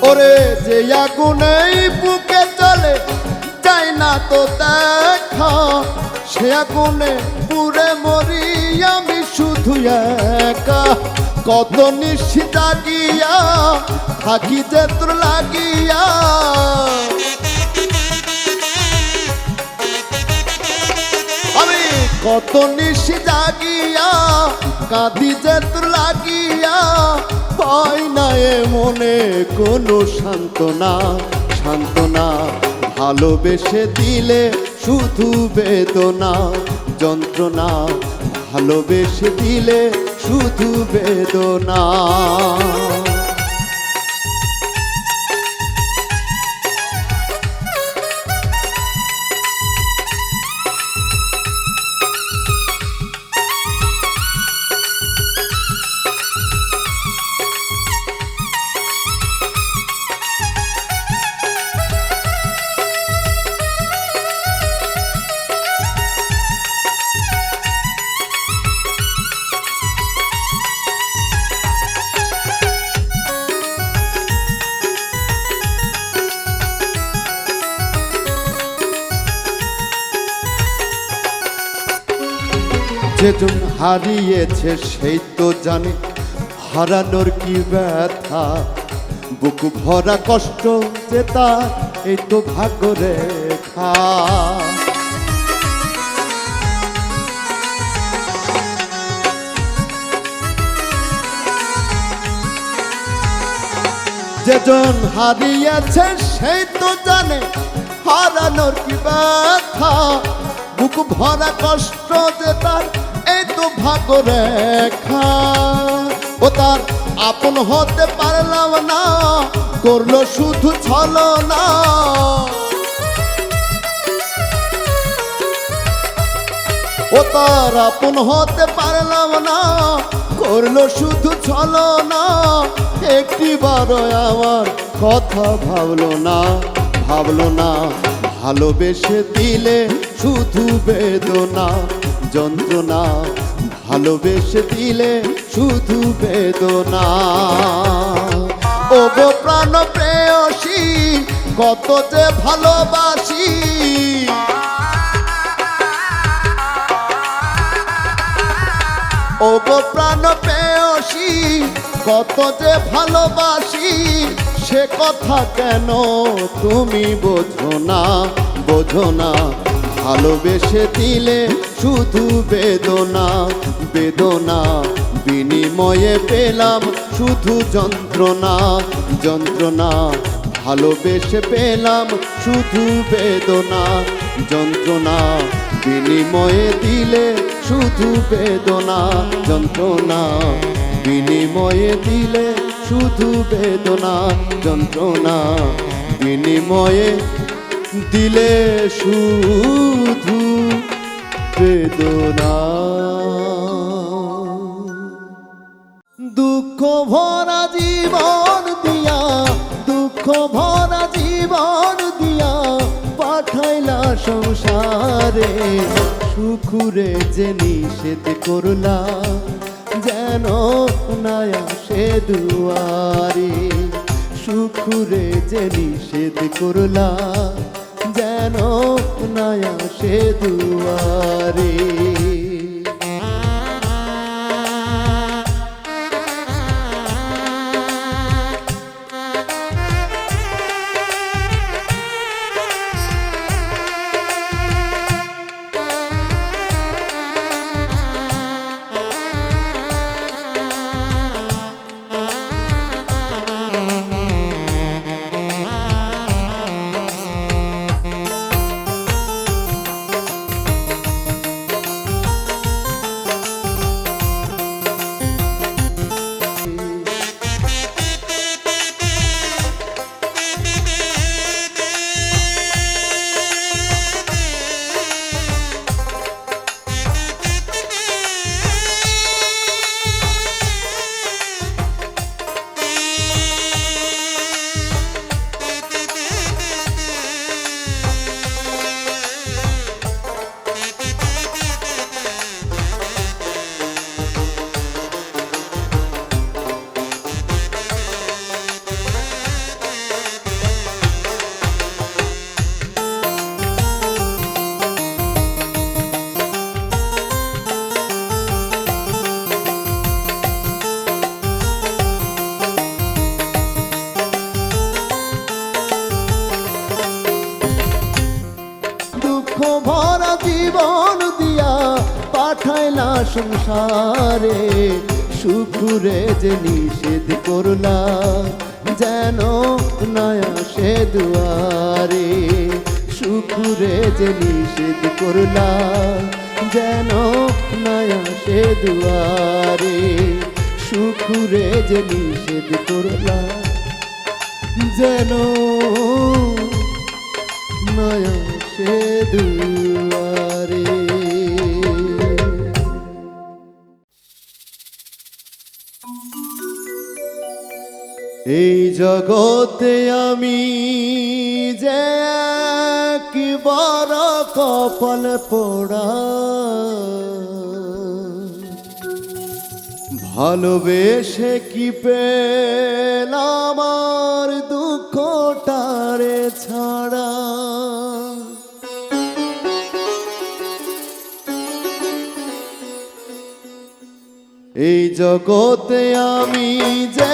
ওরে যে আগুনে বুকে জ্বলে যায় না তো দেখা, সে আগুনে পুড়ে মরি আমি শুধু একা। কত নিশি জাগিয়া থাকি যে তোর লাগিয়া, আমি কত নিশি জাগিয়া কাঁদি যে তোর লাগিয়া। পাই না এ মনে কোনো সান্ত্বনা, সান্ত্বনা। ভালোবেসে দিলে শুধু বেদনা যন্ত্রণা, ভালোবেসে দিলে শুধু বেদনা। যেজন হারিয়েছে সেই তো জানে হারানোর কি ব্যথা, বুক ভরা কষ্ট যে তার এই তো ভাগ্য রেখা। যেজন হারিয়েছে সেই তো জানে হারানোর কি ব্যথা, বুক ভরা কষ্ট যে তার এই তো ভাগ্য রেখা। ও তার আপন হতে পারলাম না, করলো শুধু ছলনা। ও তার আপন হতে পারলাম না, করলো শুধু ছলনা। একটিবারও আমার কথা ভাবলো না, ভাবলো না। ভালোবেসে দিলে শুধু বেদনা যন্ত্রণা, ভালোবেসে দিলে শুধু বেদনা। ও গো প্রাণ প্রেয়সী কত যে ভালোবাসি, ও গো প্রাণ প্রেয়সী কত যে ভালোবাসি। সে কথা কেন তুমি বোঝো না, বোঝো না। ভালোবেসে দিলে শুধু বেদনা, বেদনা। বিনিময়ে পেলাম শুধু যন্ত্রণা, যন্ত্রণা। ভালোবেসে পেলাম শুধু বেদনা, যন্ত্রণা। বিনিময়ে দিলে শুধু বেদনা, যন্ত্রণা। বিনিময়ে দিলে শুধু বেদনা, যন্ত্রণা। বিনিময়ে দিলে শুধু বেদনা। দুঃখ ভরা জীবন দিয়া, দুঃখ ভরা জীবন দিয়া পাঠাইলা সংসারে। সুখুরে যে নিষেধ করলা যেন না আসে দুয়ারে। সুখুরে যে নিষেধ করলা যেন যেন নাই আসে দুয়ারে। ভরা জীবন দিয়া পাঠাইলা সংসারে, সুখুরে যে নিষেধ করলা যেন নাই আসে দুয়ারে। সুখুরে যে নিষেধ করলা যেন নাই আসে দুয়ারে। সুখুরে যে নিষেধ করলা যেন নাই আসে দুয়ারে। এই জগতে আমি যে কি বড় কপাল পোড়া, ভালোবেসে কি পেলাম আমার দুঃখটারে ছাড়া। এই জগতে আমি যে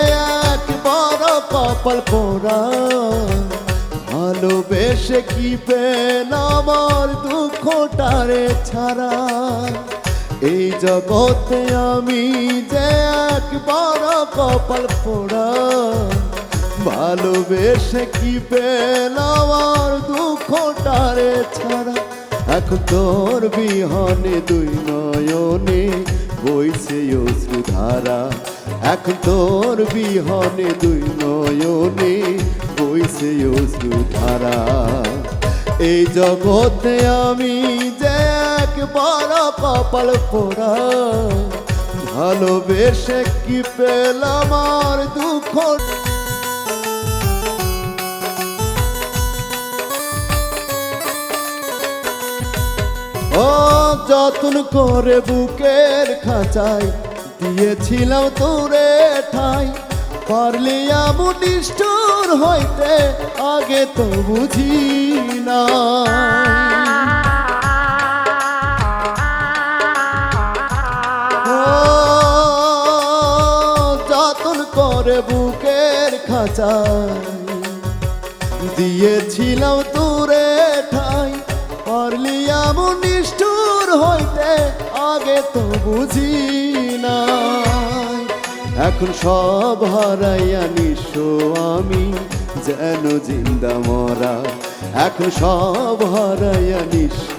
এক বড় কপাল পোড়া, ভালোবেসে কি পেলাম আমার দুঃখটারে ছাড়া। এই জগতে আমি যে এক বড় কপাল পোড়া, ভালোবেসে কি পেলাম আমার দুঃখটারে ছাড়া। এখন তোর বিহনে দুই নয়নে বইছে অশ্রুধারা। এখন তোর বিহনে দুই নয়নে বইছে অশ্রুধারা। এই জগতে আমি যে এক বড় কপাল পোড়া, ভালোবেসে কি পেলাম আর দুঃখ। ও যত্ন করে বুকের খাঁচায় দিয়েছিলাম তোরে ঠাই, পারলি এমন নিষ্ঠুর হইতে আগে তো বুঝি না। যত্ন করে বুকের খাঁচায় দিয়েছিলাম তোরে ঠাই, পারলি এমন নিষ্ঠুর হইতে আগে তো বুঝি না। এখন সব হারাইয়া নিঃস্ব আমি যেন জিন্দা মরা। এখন সব হারাইয়া নিঃস্ব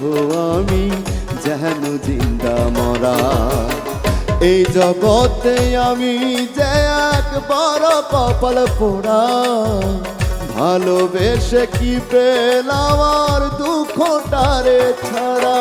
আমি যেন জিন্দা মরা। এই জগতে আমি যে এক বড় কপাল পোড়া, ভালোবেসে কি পেলাম আর দুঃখটারে ছাড়া।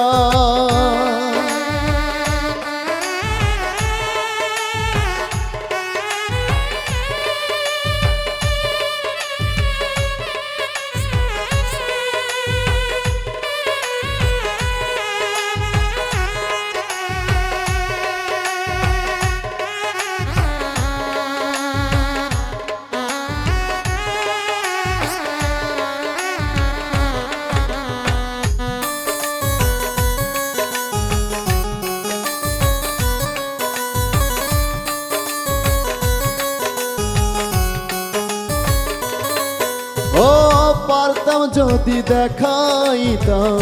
পারতাম যদি দেখাইতাম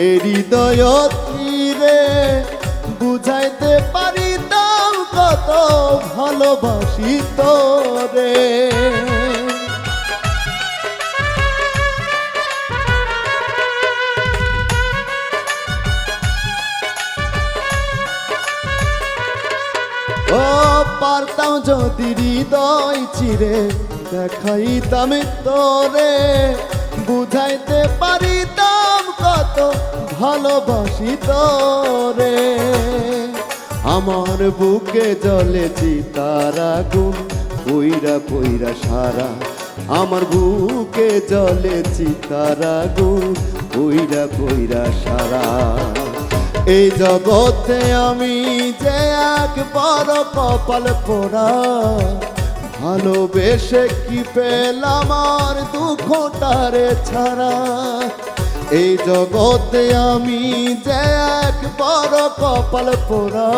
এই হৃদয় তীরে, বুঝাইতে পারিতাম কত ভালোবাসি তোরে। ও পারতাম যদি হৃদয় চিরে দেখাইতাম তোরে, বুঝাইতে পারিতাম কত ভালোবাসি তোরে। আমার বুকে জ্বলে চিতার আগুন পইরা পইরা সারা, আমার বুকে জ্বলে চিতার আগুন পইরা পইরা সারা। এই জগতে আমি যে এক বড় কপাল পোড়া, ভালোবেসে কি পেলাম আর দুঃখটারে ছাড়া। এই জগতে আমি যে এক বড় কপাল পোড়া,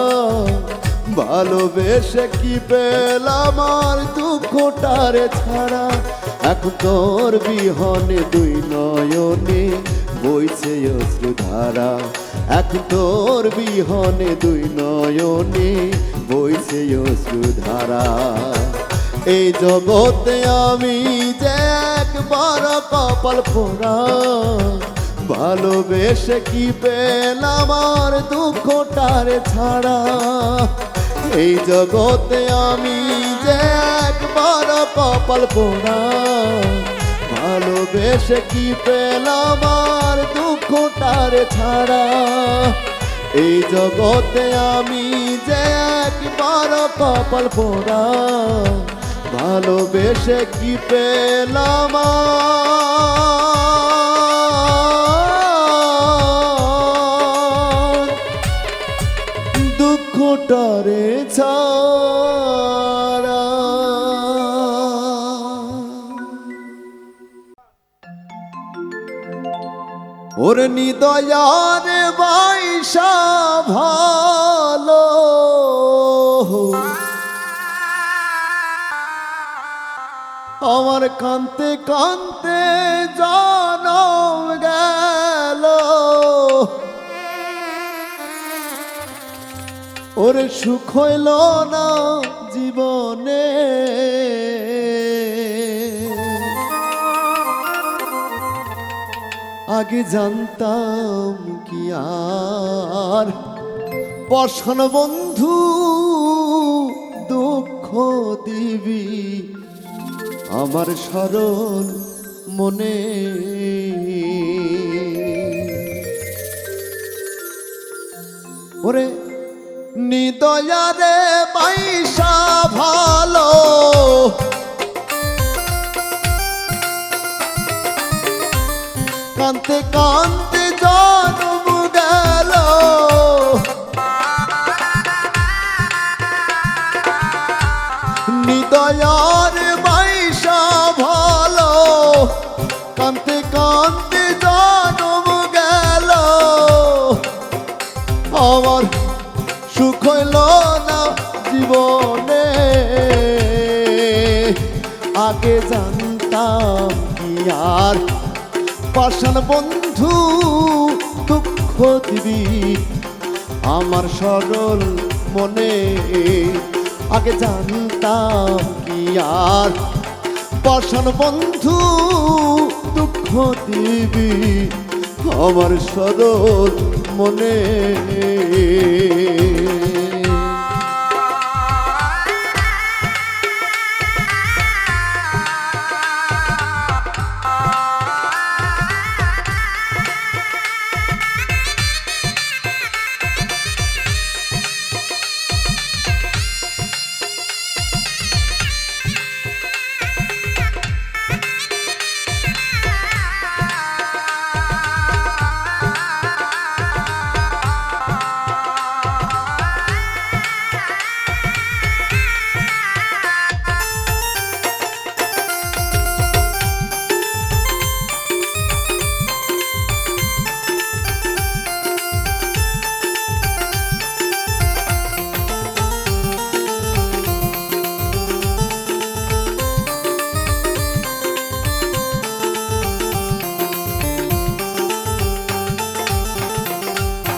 ভালোবেসে কি পেলাম আর দুঃখটারে ছাড়া। এখন তোর বিহনে দুই নয়নে বইছে অশ্রুধারা, এখন তোর বিহনে দুই নয়নে বইছে অশ্রুধারা। এই জগতে আমি যে এক বড় কপাল পোড়া, ভালোবেসে কি পেলাম আর দুঃখটারে ছাড়া। এই জগতে আমি যে এক বড় কপাল পোড়া, ভালোবেসে কি পেলাম আর দুঃখটারে ছাড়া। এই জগতে আমি যে এক বড় কপাল পোড়া, ভালোবেসে কি পেলাম দুঃখটারে ছাড়া। ওর নিদয়ার বাইসা ভালো, আমার কান্তে কান্তে জনম গেল। ওর সুখ হইল না জীবনে, আগে জানতাম কি আর বর্ষণ বন্ধু দুঃখ দিবি আমার সরল মনে। ওরে নিদয়ারে বাইসা ভালো, কান্তে কান্তে জনম গেল। নিদয়ার বাইসা ভালো, কান্তে কান্তে জনম গেল। আমার সুখ হইল না জীবনে, আগে জানতাম কি আর পাষাণ বন্ধু দুঃখ দিবি আমার সরল মনে। আগে জানতাম কি আর পাষাণ বন্ধু দুঃখ দিবি আমার সরল মনে।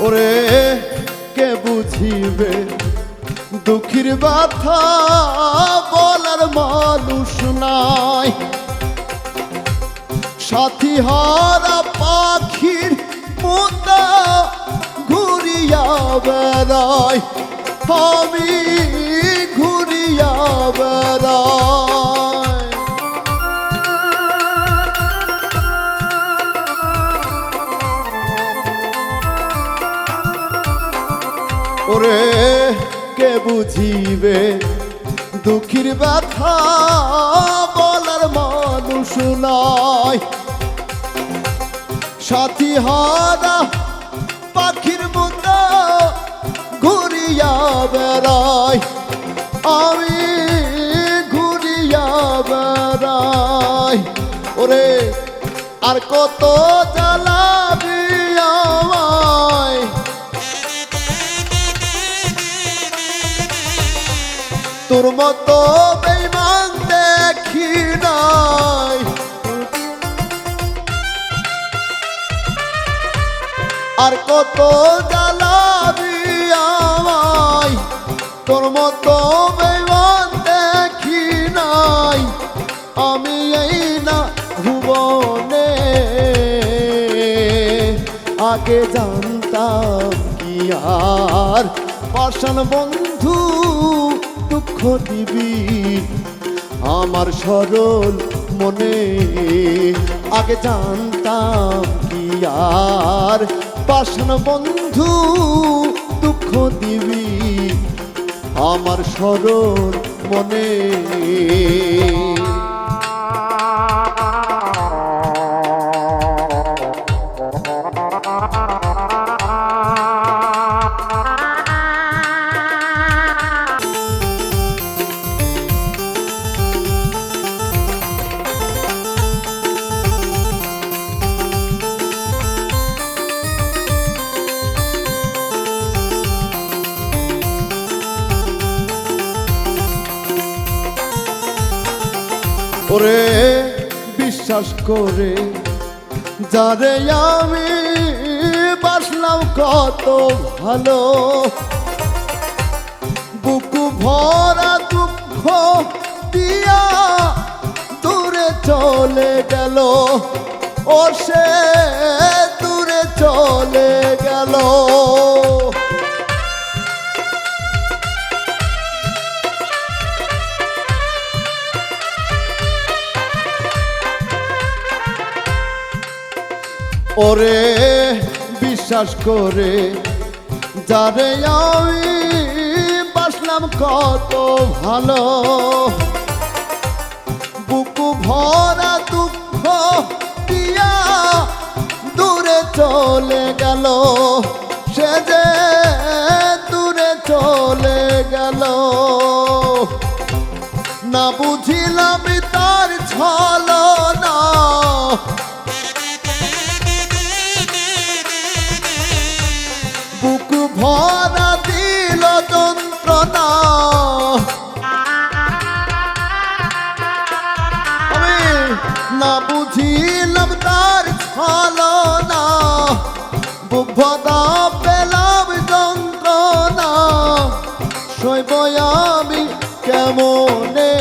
ওরে কে বুঝিবে দুঃখের ব্যথা বলার মানুষ নাই সাথী হারা পাখির মতো ঘুরিয়া বেড়াই আমি ঘুরিয়া বেড়াই ওরে কে বুঝিবে দুঃখের ব্যথা বলার মানুষ নাই সাথী হারা পাখির মতো ঘুরিয়া বেড়াই আমি ঘুরিয়া বেড়াই ওরে আর কত জ্বালাবি আমায় তোর মতো বেঈমান দেখি নাই আর কত জ্বালাবি আমায় তোর মতো বেঈমান দেখি নাই আমি এই না ভুবনে আগে জানতাম কি আর পাষাণ বন্ধু দুঃখ দিবি আমার সরল মনে আগে জানতাম কি আর পাষাণ বন্ধু দুঃখ দিবি আমার সরল মনে ওরে বিশ্বাস করে যারে আমি বাসলাম কত ভালো বুকু ভরা দুঃখ দিয়া দূরে চলে গেল ও সে দূরে চলে গেল ওরে বিশ্বাস করে যারে আমি বাসলাম কত ভালো বুকু ভরা দুঃখ দিয়া দূরে চলে গেল সে যে দূরে চলে গেল না বুঝিলাম তার ছলনা বুক ভরা দিল যন্ত্রণা আমি না বুঝিলাম তার ছলনা বুক ভরা পেলাম যন্ত্রণা সইব আমি কেমনে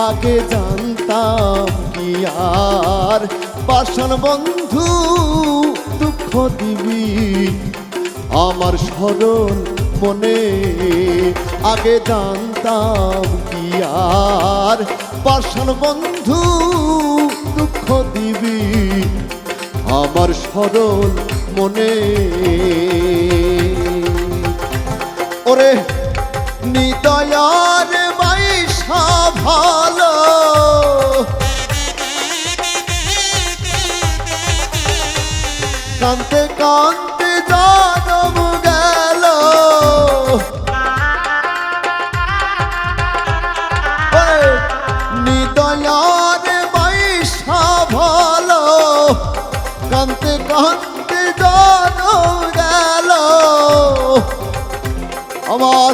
আগে জানতাম কি আর পাষাণ বন্ধু দুঃখ দিবি আমার সরল মনে আগে জানতাম কি আর পাষাণ বন্ধু দুঃখ দিবি আমার সরল মনে ওরে নিদয়ার বাইসা ভালো কান্তে কান্তে জনম গেল নিদয়ার বাইসা ভালো কান্তে কান্তে জনম গেল আমার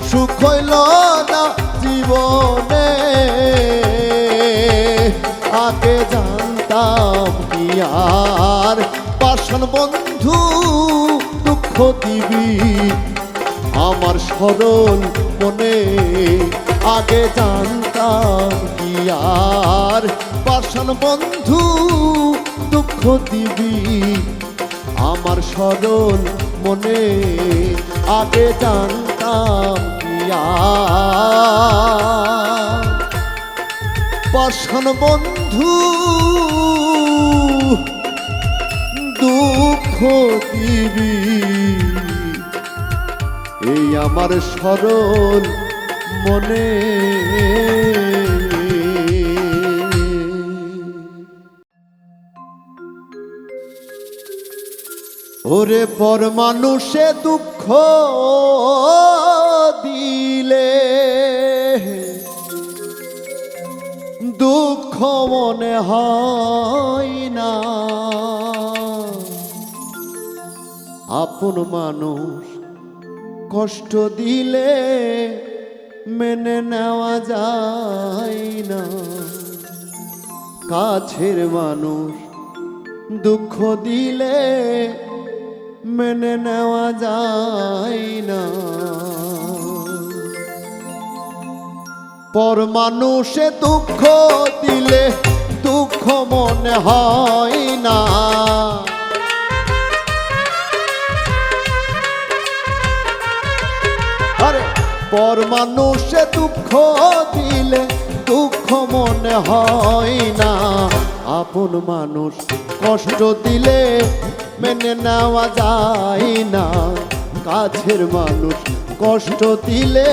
সুখ হইল না জীবনে আগে জানতাম কি আর পাষাণ বন্ধু দুঃখ দিবি আমার সরল মনে, আগে জানতাম কি আর পাষাণ বন্ধু দুঃখ দিবি আমার সরল মনে, আগে জানতাম কি আর পাষাণ বন্ধু দুঃখ দিবি এই আমার সরল মনে। ওরে পর মানুষে দুঃখ দিলে দুঃখ মনে হয় না, আপন মানুষ কষ্ট দিলে মেনে নেওয়া যায় না, কাছের মানুষ দুঃখ দিলে মেনে নেওয়া যায় না, পর মানুষে দুঃখ দিলে দুঃখ মনে হয় না, আরে পর মানুষে দুঃখ দিলে দুঃখ মনে হয় না, আপন মানুষ কষ্ট দিলে মেনে নেওয়া যায় না, কাছের মানুষ কষ্ট দিলে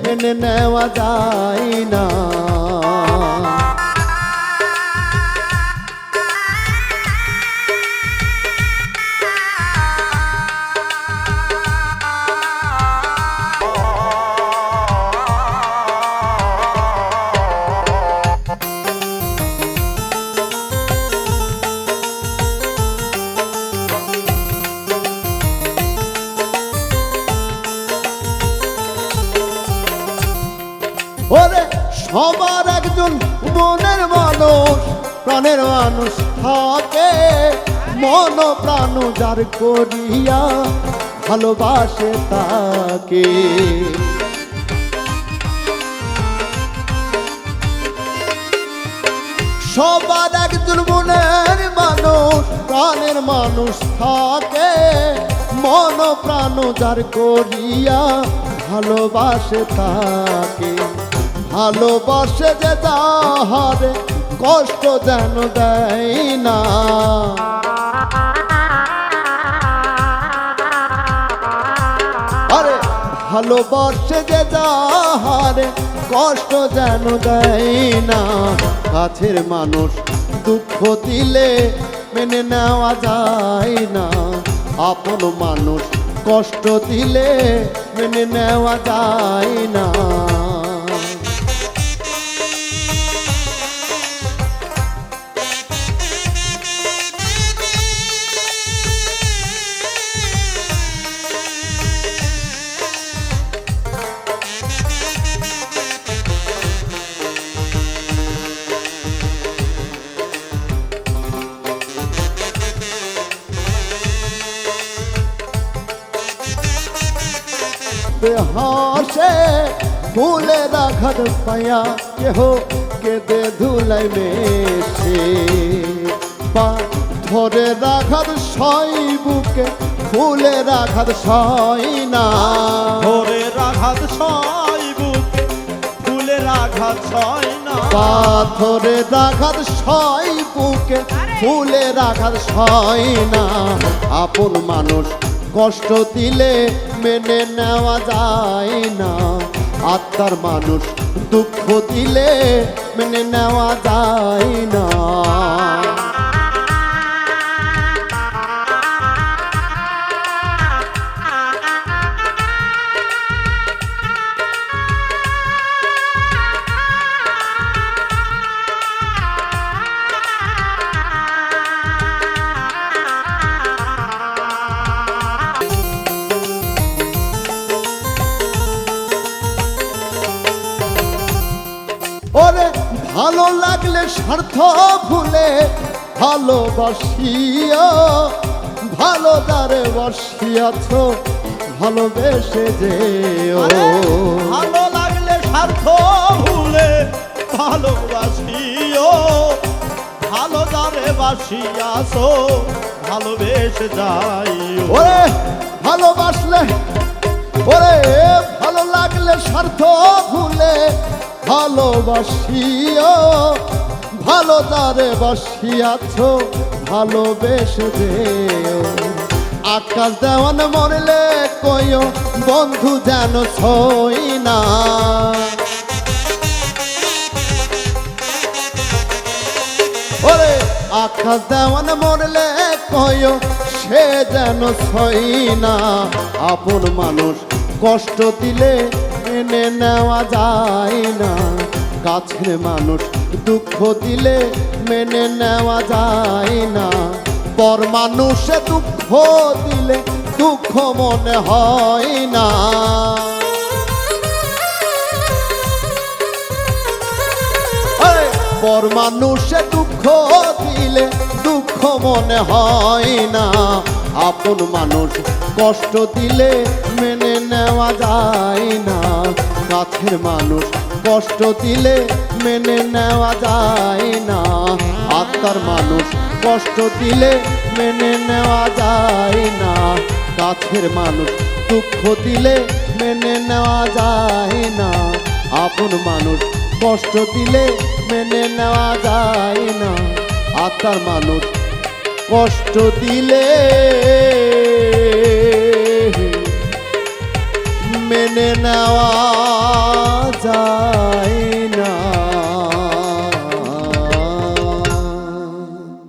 মেনে নেওয়া যায় না। ওরে সবার একজন মনের মানুষ প্রাণের মানুষ থাকে, মন প্রাণ যার করিয়া ভালোবাসে তাকে, সবার একজন মনের মানুষ প্রাণের মানুষ থাকে, মন প্রাণ যার করিয়া ভালোবাসে তাকে, ভালোবাসে যে যাহারে কষ্ট যেন দেয় না, আরে ভালোবাসে যে যাহারে কষ্ট যেন দেয় না, কাছের মানুষ দুঃখ দিলে মেনে নেওয়া যায় না, আপন মানুষ কষ্ট দিলে মেনে নেওয়া যায় না। হাসে ফুলের আঘাত পায়া কেহ কেঁদে ধুলাই মেশে, বা ধরে রাখার সই বুকে ফুলের আঘাত সই না, ধরে রাখাত সই বুকে ফুলের আঘাত সয় না, পাথরে রাখার সই বুকে ফুলের আঘাত সই না, আপন মানুষ কষ্ট দিলে মেনে নেওয়া যায় না, আত্মার মানুষ দুঃখ দিলে মেনে নেওয়া যায় না। ওরে ভালো লাগলে স্বার্থ ভুলে ভালোবাসিও ভালো দ্বারে বসিয়াছ ভালোবেসে যেও আরে, ভালো লাগলে স্বার্থ ভুলে ভালোবাসিও, ভালো দ্বারে বাসিয়াছো ভালোবেসে যাইও। ওরে ভালোবাসলে, ওরে ভালো লাগলে স্বার্থ ভুলে ভালোবাসিও, ভালো দ্বারে বসিয়াছ ভালোবেসে যেও। আকাশ দেওয়ান মরলে কইও বন্ধু যেন ছই না, ওরে আকাশ দেওয়ান মরলে কইও সে যেন ছই না। আপন মানুষ কষ্ট দিলে মেনে নেওয়া যায় না, কাছের মানুষ দুঃখ দিলে মেনে নেওয়া যায় না। পর মানুষে দুঃখ দিলে দুঃখ মনে হয় না। পর মানুষে দুঃখ দিলে দুঃখ মনে হয় না। আপন মানুষ কষ্ট দিলে মেনে নেওয়া যায় না, কাছের মানুষ কষ্ট দিলে মেনে নেওয়া যায় না। আত্মার মানুষ কষ্ট দিলে মেনে নেওয়া যায় না, কাছের মানুষ দুঃখ দিলে মেনে নেওয়া যায় না। আপন মানুষ কষ্ট দিলে মেনে নেওয়া যায় না, আত্মার মানুষ কষ্ট দিলে মেনে নেওয়া